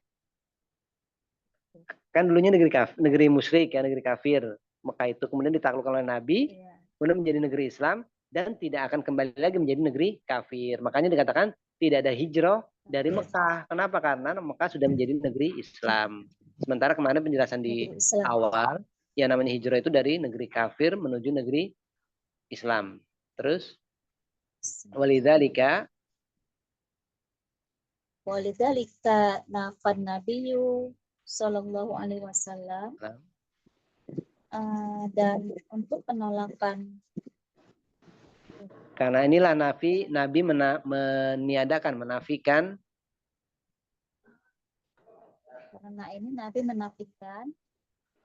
Kan dulunya negeri musyrik ya, negeri kafir. Mekah itu kemudian ditaklukkan oleh Nabi, kemudian menjadi negeri Islam dan tidak akan kembali lagi menjadi negeri kafir. Makanya dikatakan tidak ada hijrah dari Mekah. Kenapa? Karena Mekah sudah menjadi negeri Islam. Sementara kemarin penjelasan di Negeri Islam. awal, yang namanya hijrah itu dari negeri kafir menuju negeri Islam. Terus walidzalika nafan Nabiyyu Sallallahu Alaihi Wasallam, dan untuk penolakan, karena inilah Nabi menafikan karena ini Nabi menafikan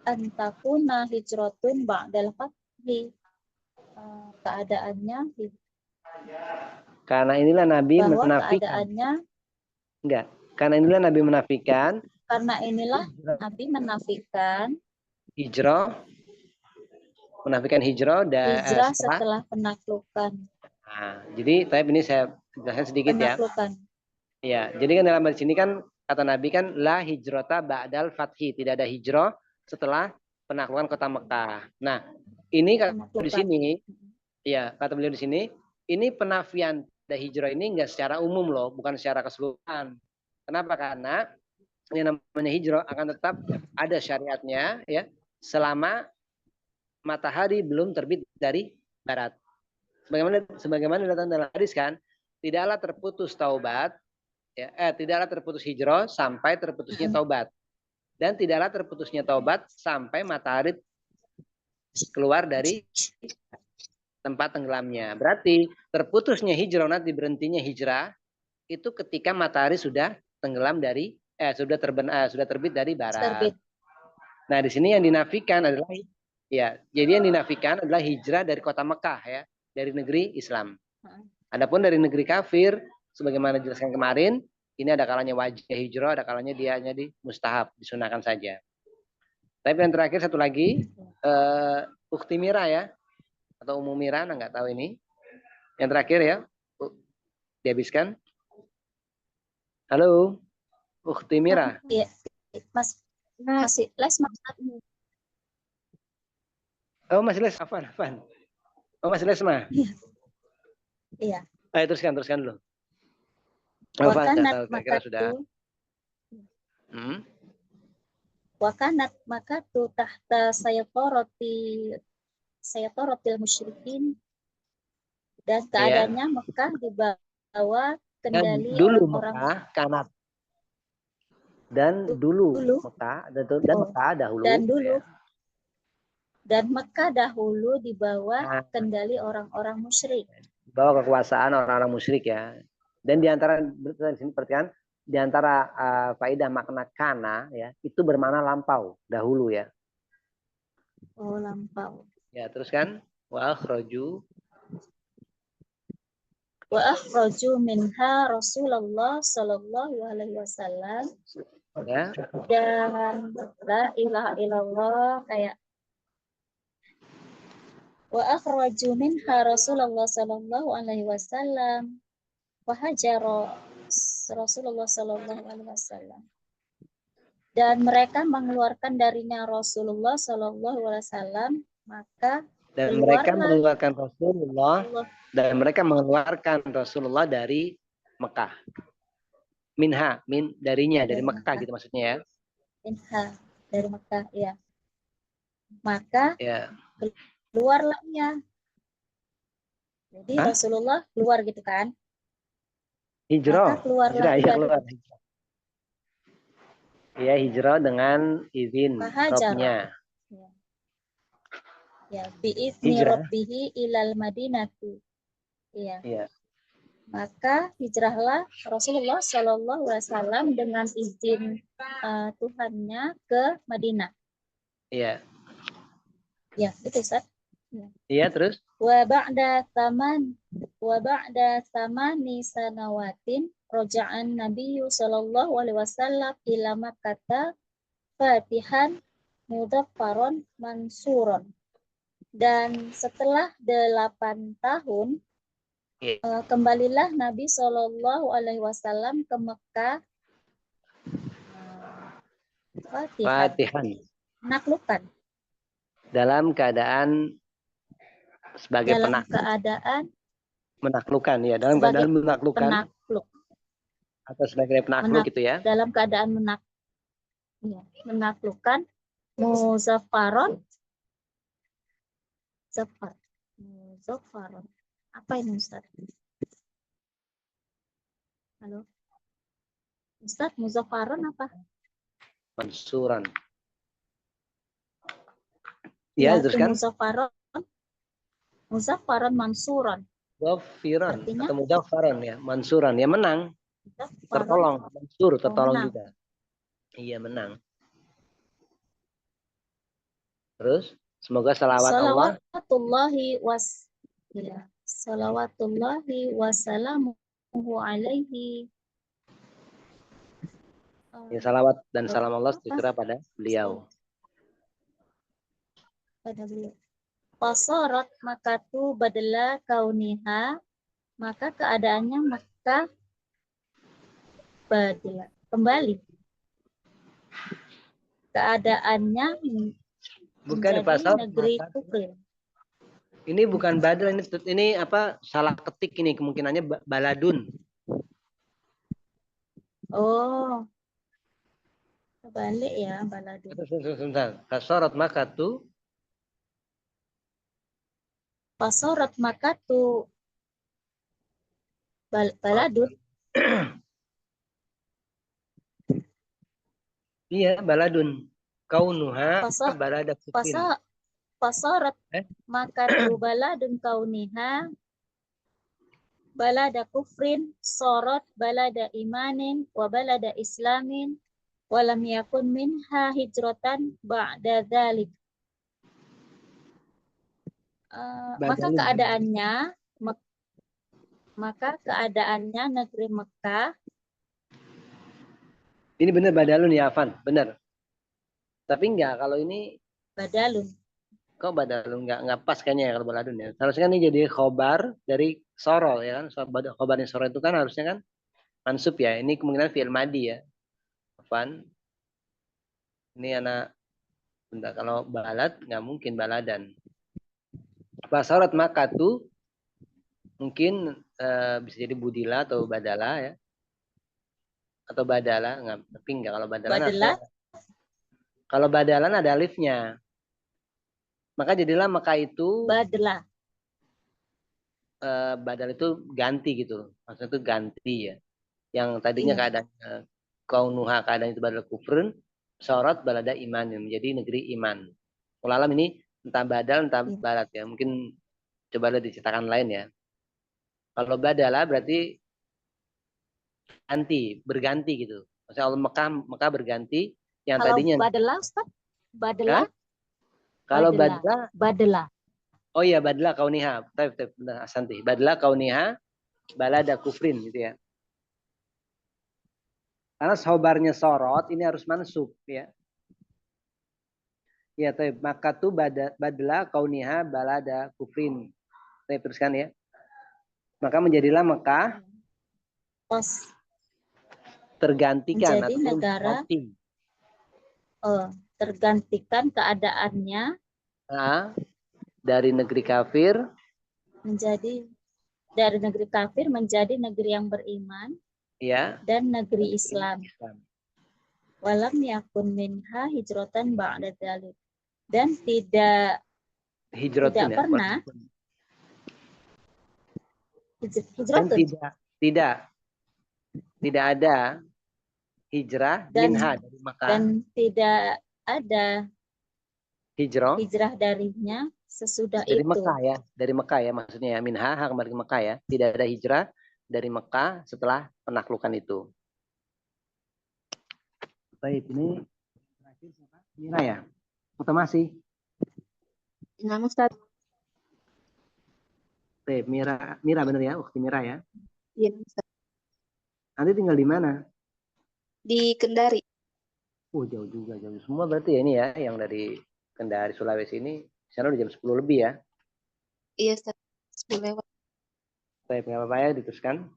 antakuna hijratun ba'dal fathi, keadaannya karena inilah Nabi bahwa menafikan keadaannya enggak, karena inilah Nabi menafikan karena inilah Nabi menafikan hijrah hijrah setelah penaklukan. Nah, jadi tapi ini saya jelaskan sedikit Penaklukan. ya. Jadi kan dalam hadis ini kan kata Nabi kan la hijrata ba'dal fathi, tidak ada hijrah setelah penaklukan kota Mekah. Nah, ini di sini ya, kata beliau di sini, ini penafian dari hijrah ini enggak secara umum loh, bukan secara keseluruhan. Kenapa? Karena yang namanya hijrah akan tetap ada syariatnya ya selama matahari belum terbit dari barat. Sebagaimana datang dalam hadis kan, tidaklah terputus taubat ya, tidaklah terputus hijrah sampai terputusnya taubat. Dan tidaklah terputusnya taubat sampai matahari keluar dari tempat tenggelamnya. Berarti terputusnya hijrah, nanti berhentinya hijrah itu ketika matahari sudah tenggelam dari sudah terbit dari barat. Terbit. Nah, di sini yang dinafikan adalah ya, jadi yang dinafikan adalah hijrah dari kota Mekah ya, dari negeri Islam. Adapun dari negeri kafir, sebagaimana dijelaskan kemarin, ini ada kalanya wajib hijrah, ada kalanya dia hanya di mustahab, disunahkan saja. Tapi yang terakhir satu lagi, Ukhti Mira ya, atau Ummu Mira, nggak tahu ini. Yang terakhir ya, dihabiskan. Halo, Ukhti Mira. Iya, masih les Mas. Oh, masih les, Afan. Oh, masih les mah. Iya. Ayo teruskan dulu. Wakanat kira sudah. Wakanat makatu tahta sayatorotil musyrikin, dan keadaannya Mekah di bawah kendali orang-orang Kanat. Dan dulu Mekah Mekah dahulu. Dan Mekah dahulu di bawah kendali orang-orang musyrik. Di bawah kekuasaan orang-orang musyrik ya. Dan di antara di sini perhatikan, di antara faedah makna kana ya, itu bermakna lampau, dahulu ya. Oh, lampau. Ya, terus kan wa akhraju minha Rasulullah sallallahu alaihi wasallam. Ya. Dan la ilaha illallah kayak wa akhraju minha Rasulullah sallallahu alaihi wasallam wa hajara Rasulullah sallallahu alaihi wasallam. Dan mereka mengeluarkan darinya Rasulullah sallallahu alaihi wasallam, maka mereka mengeluarkan Rasulullah dari Mekah. Darinya dari Mekah gitu maksudnya ya. Minha. dari Mekah, ya. Maka Ya. keluarlah ia. Jadi Hah? Rasulullah keluar gitu kan. Hijrah. Maka keluarlah Hijrah, ya ia keluar. gitu. Ya, hijrah dengan izin Fahajara. Robnya. Ya. Ya, bi'izni Hijrah. rabbihi ilal madinati. Iya. Iya. Maka hijrahlah Rasulullah Shallallahu Alaihi Wasallam dengan izin Tuhannya ke Madinah. Iya. Ya, itu Ustaz. Ya. Iya, terus? Wa ba'da samani sanawatin roja'an Nabiyyu Shallallahu Alaihi Wasallam ila Makkah fatihan mudaffaron mansuron. Dan setelah 8 tahun kembalilah Nabi Shallallahu Alaihi Wasallam ke Mekah Fatihan. menaklukkan. Dalam keadaan sebagai Dalam penakluk. keadaan Menaklukkan, ya. Dalam sebagai keadaan menaklukkan. penakluk. Atau sebagai penakluk gitu ya. Dalam keadaan menaklukkan muzaffaron. Muzaffaron. Apa ini Ustaz? Halo. Ustaz, muzaffaron apa? Mansuran. Ya, terus kan? Muzaffaron mansuran. Mudaffiran Artinya? atau mudaffaran ya. Mansuran, ya menang. Tertolong. Mansur, tertolong menang. juga. Iya, menang. Terus, semoga salawat Allah. Salawatullahi wassalamuhu alaihi. Ya, salawat dan salam Allah tercurah pada beliau. Pada beliau. Pasorat makatu badala kauniha, maka keadaannya Makkah badala kembali. Keadaannya Bukan menjadi pasal negeri kufur. Ini bukan badal, ini apa, salah ketik ini, kemungkinannya baladun. Oh. Kebalik ya, baladun. Sebentar. Kasorat makatu. Pasorat makatu baladun. Iya, baladun. Kaunuha balada kufrin. Pasorat makatu baladun kauniha balada kufrin sorot balada imanin wa balada islamin walam yakun minha hijratan ba'da dzalik. Maka keadaannya negeri Mekah. Ini benar badalun ya, Afan, benar. Tapi enggak kalau ini badalun. Kok badalun enggak pas kayaknya ya kalau baladun ya. Harusnya kan ini jadi khobar dari sorol ya kan. Khobarnya sorol itu kan harusnya kan mansub ya. Ini kemungkinan fi'il madi ya. Afan. Ini anak bentar, kalau balad nggak mungkin baladan. Pasorat makatu mungkin bisa jadi budila atau badala ya. Atau badala, tapi enggak kalau badalan. Kalau badalan ada alifnya. Maka jadilah Mekah itu badala. Badal itu ganti gitu. Maksudnya itu ganti ya. Yang tadinya keadaan kaunuha, keadaan itu badal kufrun, sorot balada iman, yang menjadi negeri iman. Ulalam ini entah badal entah balat ya. Mungkin coba lihat di cetakan lain ya. Kalau badala berarti berganti gitu. Maksudnya Allah Mekah berganti yang kalau tadinya. Badala Ustaz? Badala? Kalau badala. Oh iya, badla kauniha. Benar, Asanti. Badla kauniha balada kufrin gitu ya. Karena khobarnya sorot ini harus mansub ya. Ya, maka tuh badla kauniha balada kufrin. Teruskan ya. Maka menjadilah Mekah tergantikan menjadi atau negara tergantikan keadaannya dari negeri kafir menjadi negeri yang beriman ya, dan negeri Islam. Walam yakun minha hijratan ba'da dzalik. Dan tidak Hijratun ya. pernah Dan hijratun tidak ada hijrah dan minha dari Mekah. dan tidak ada Hijrah hijrah darinya sesudah dari itu. Mekah ya. Dari Mekah ya maksudnya ya. Minha kembali ke Mekah ya. Tidak ada hijrah dari Mekah setelah penaklukan itu. Baik, ini terakhir siapa? Mira ya? Atau masih? Nama Ustaz. Baik, Mira bener ya? Ukti Mira ya? Iya, Ustaz. Nanti tinggal di mana? Di Kendari. Jauh juga, jauh semua berarti ya ini ya, yang dari Kendari Sulawesi ini, sana udah jam 10 lebih ya. Iya, Ustaz. 10 lewat. Baik, nggak apa-apa ya, diteruskan.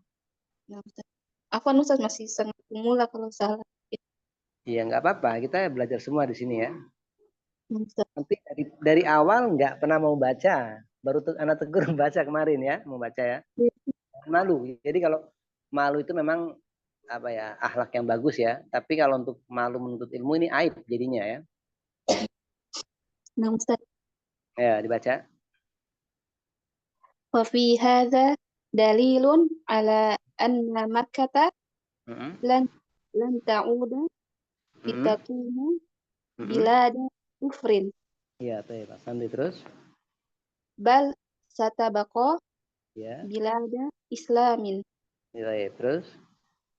Nah, Ustaz. Afwan Ustaz, masih sangat pemula kalau salah. Iya, nggak apa-apa, kita belajar semua di sini ya. Nah, Ustaz. Nanti dari awal nggak pernah mau baca, baru anak tegur baca kemarin ya, mau baca ya. Malu, jadi kalau malu itu memang apa ya, akhlak yang bagus ya. Tapi kalau untuk malu menuntut ilmu ini aib jadinya ya. Nah, Ustaz. Ya, dibaca. Wa fi hadza dalilun ala anna Makkah lan ta'uda bitakunu bilada kufrin. Iya, Pak Sandi terus. Bal satabaqo Ya. bilada islamin. Iya, terus.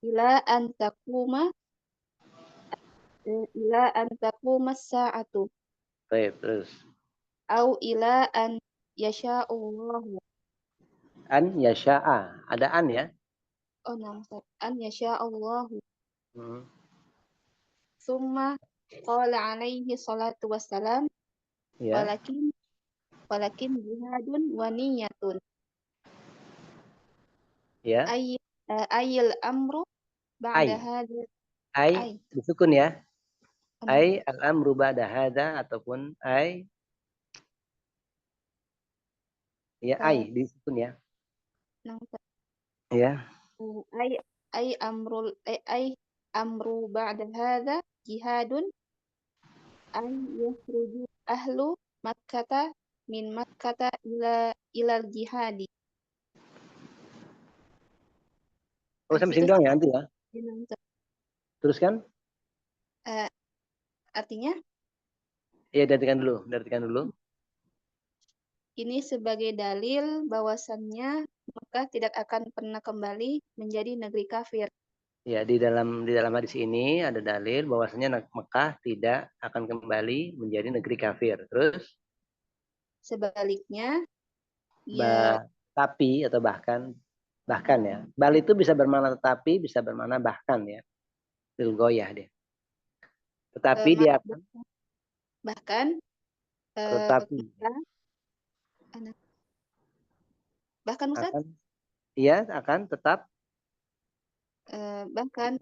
Ila an takuma sa'atu. Baik, terus. Au ila an yasha'allahu. An yasha'a. Ada an ya? Oh, nah, Ustaz. An yasha'allahu. Summa qala alaihi salatu wassalam. Ya. Walakin jihadun wa niyatun. Ya. Ayil amru ba'da hadha. Ai disukun ya. Ai al-amru ba'da hadha ataupun ai. Ya, ai disukun ya. Nah, Ya. Ai amru ba'da hadha jihadun ay yakhruju ahlu Makkata min Makkata ilal jihadi. Oh, sampai sini doang ya nanti ya. Teruskan. Artinya? Iya, artikan dulu. Ini sebagai dalil bahwasannya Makkah tidak akan pernah kembali menjadi negeri kafir. Ya, di dalam hadis ini ada dalil bahwasanya Mekah tidak akan kembali menjadi negeri kafir. Terus? Sebaliknya, ya. Tapi atau bahkan ya. Bal itu bisa bermakna tetapi, bisa bermakna bahkan ya. Lil goyah dia. Tetapi dia akan bahkan Ustaz? Iya, akan tetap. Bahkan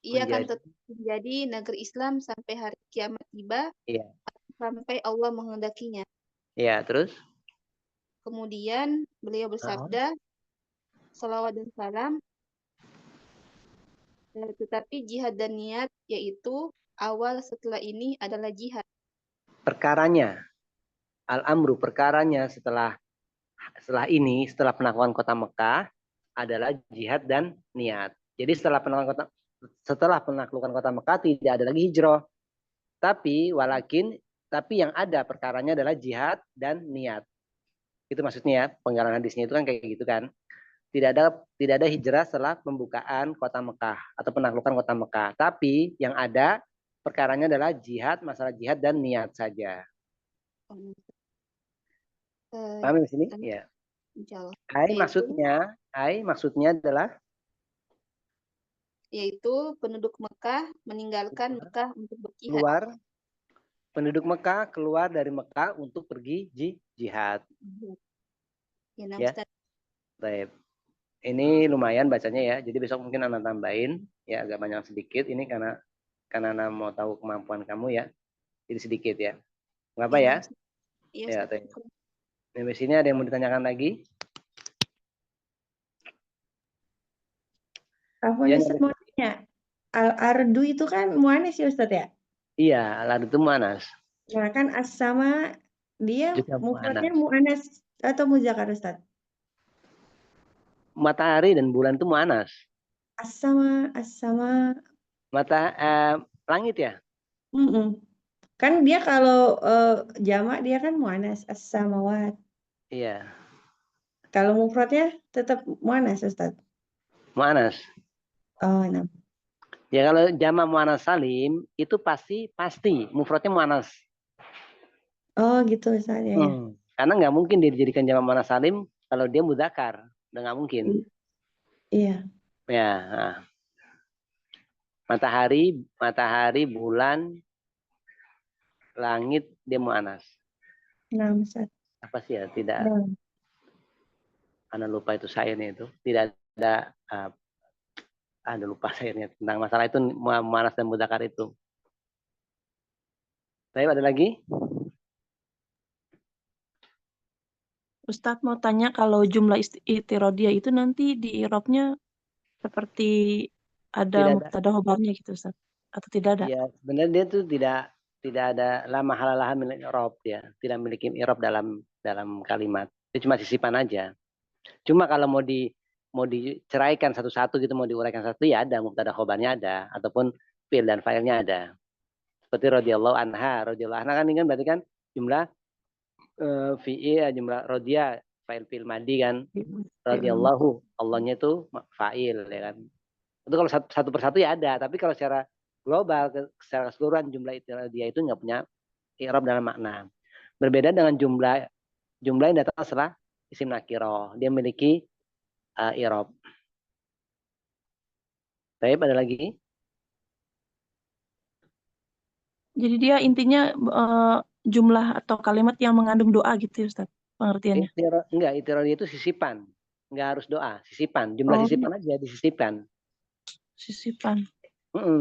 ia akan tetap menjadi negeri Islam sampai hari kiamat tiba. Iya. Sampai Allah menghendakinya. Iya, terus? Kemudian beliau bersabda, salawat dan salam, tetapi jihad dan niat, yaitu awal setelah ini adalah jihad. Perkaranya, al-amru perkaranya setelah ini, setelah penaklukan kota Mekah adalah jihad dan niat. Jadi setelah penaklukan kota Mekah tidak ada lagi hijrah. Tapi yang ada perkaranya adalah jihad dan niat. Itu maksudnya penggalan hadisnya itu kan kayak gitu kan. Tidak ada hijrah setelah pembukaan kota Mekah atau penaklukan kota Mekah. Tapi yang ada perkaranya adalah jihad, masalah jihad dan niat saja. Paham di sini? Ya. Ai maksudnya adalah yaitu penduduk Mekah meninggalkan Mekah untuk berjihad. Penduduk Mekah keluar dari Mekah untuk pergi jihad. Ya. Baik. Ini lumayan bacanya ya. Jadi besok mungkin anak tambahin ya agak banyak sedikit. Ini karena anak mau tahu kemampuan kamu ya. Jadi sedikit ya. Enggak apa ya? Iya. Di sini ada yang mau ditanyakan lagi? Aku mau tanya, Al-ardu itu kan muannas ya Ustadz ya? Iya, al-ardu itu muannas. Nah kan as-sama dia Juga mufradnya muannas. muannas atau muzakkar Ustadz? Matahari dan bulan itu muannas. As-sama. Langit ya? Mm-mm. Kan dia kalau jamak dia kan muannas as-samawat. Iya, Kalau mufradnya tetap muannas Ustadz. muannas. Oh, nah. Ya kalau jamak muannas salim itu pasti mufradnya muannas. Oh gitu Ustadz ya. Karena nggak mungkin dia dijadikan jamak muannas salim kalau dia mudzakkar. Udah nggak mungkin. Iya. Ya, nah. Matahari, bulan, langit dia muannas. Nah, Ustadz. Apa sih ya? Tidak. Nah. Anda lupa itu sairnya itu. Tidak ada lupa sairnya tentang masalah itu muannas dan mudzakkar itu. Tapi ada lagi? Ustadz mau tanya kalau jumlah itirodiyah itu nanti di i'rabnya seperti ada Tidak ada. mubtada khobarnya gitu Ustadz, atau tidak ada? Ya, sebenarnya dia tuh tidak ada lama halalah milik i'rab ya, tidak memiliki i'rab dalam kalimat. Itu cuma sisipan aja. Cuma kalau mau diceraikan satu-satu gitu, mau diuraikan satu ya ada mubtada khobarnya ada ataupun fi'il dan fa'ilnya ada. Seperti radhiyallahu anha kan ini kan berarti kan jumlah fi'il, jumlah radhiya fa'il fi'il madi kan. Radhiyallahu Allahnya itu fa'il ya kan. Itu kalau satu persatu ya ada, tapi kalau secara global, secara keseluruhan jumlah dia itu nggak punya i'rab dalam makna. Berbeda dengan jumlah yang datang setelah isim nakiro, dia memiliki i'rab. Baik, ada lagi? Jadi dia intinya jumlah atau kalimat yang mengandung doa gitu ya Ustadz, pengertiannya? Enggak, itirodi itu sisipan. Enggak harus doa, sisipan. Jumlah sisipan aja disisipkan. Sisipan.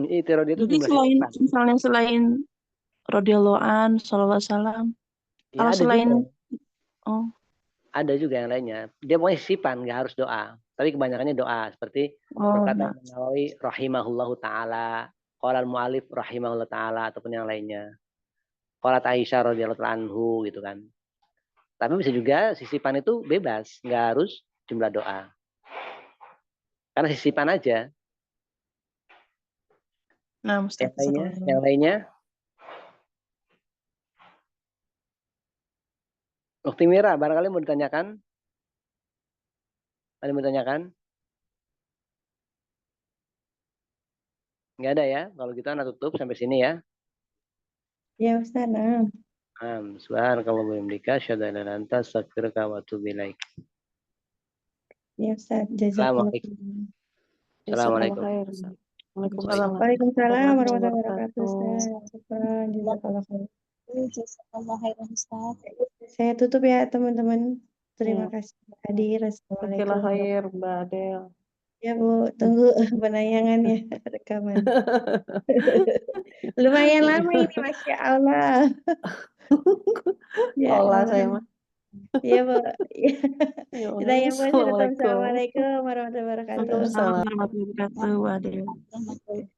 Itirodi itu Jadi jumlah sisipan. misalnya selain radhiyallahu an, sallallahu alaihi wasallam, Ya, kalau ada selain juga. Ada juga yang lainnya. Dia pokoknya sisipan, enggak harus doa. Tapi kebanyakannya doa. Seperti berkata Nawawi rahimahullahu ta'ala, qala al-mu'alif rahimahullahu ta'ala, ataupun yang lainnya. Qalat Aisyah radhiyallahu anhu gitu kan. Tapi bisa juga sisipan itu bebas, nggak harus jumlah doa. Karena sisipan aja. Nah, yang lainnya. Ukti Mira, barangkali mau ditanyakan? Ada yang mau ditanyakan? Nggak ada ya? Kalau gitu Anda tutup sampai sini ya. Ya Ustaz, Subhanakallahumma wa bihamdika asyhadu an la ilaha illa anta astaghfiruka wa atubu ilaik. Ya Ustaz, jazakallah. Assalamualaikum. Waalaikumsalam warahmatullahi wabarakatuh. Ustaz, jazakallah khair. Jazakallah khairan Ustaz. Saya tutup ya teman-teman. Terima kasih hadir. Assalamualaikum. Khair, Mbak Adel. Ya Bu, tunggu penayangannya rekaman. Lumayan lama ini, Masya Allah. Ya Allah Allah. saya mah. Iya Bu. Ya Allah, Kita yang Assalamualaikum. Assalamualaikum warahmatullahi wabarakatuh. Waalaikumsalam warahmatullahi wabarakatuh. Waduh. Rahmatullahi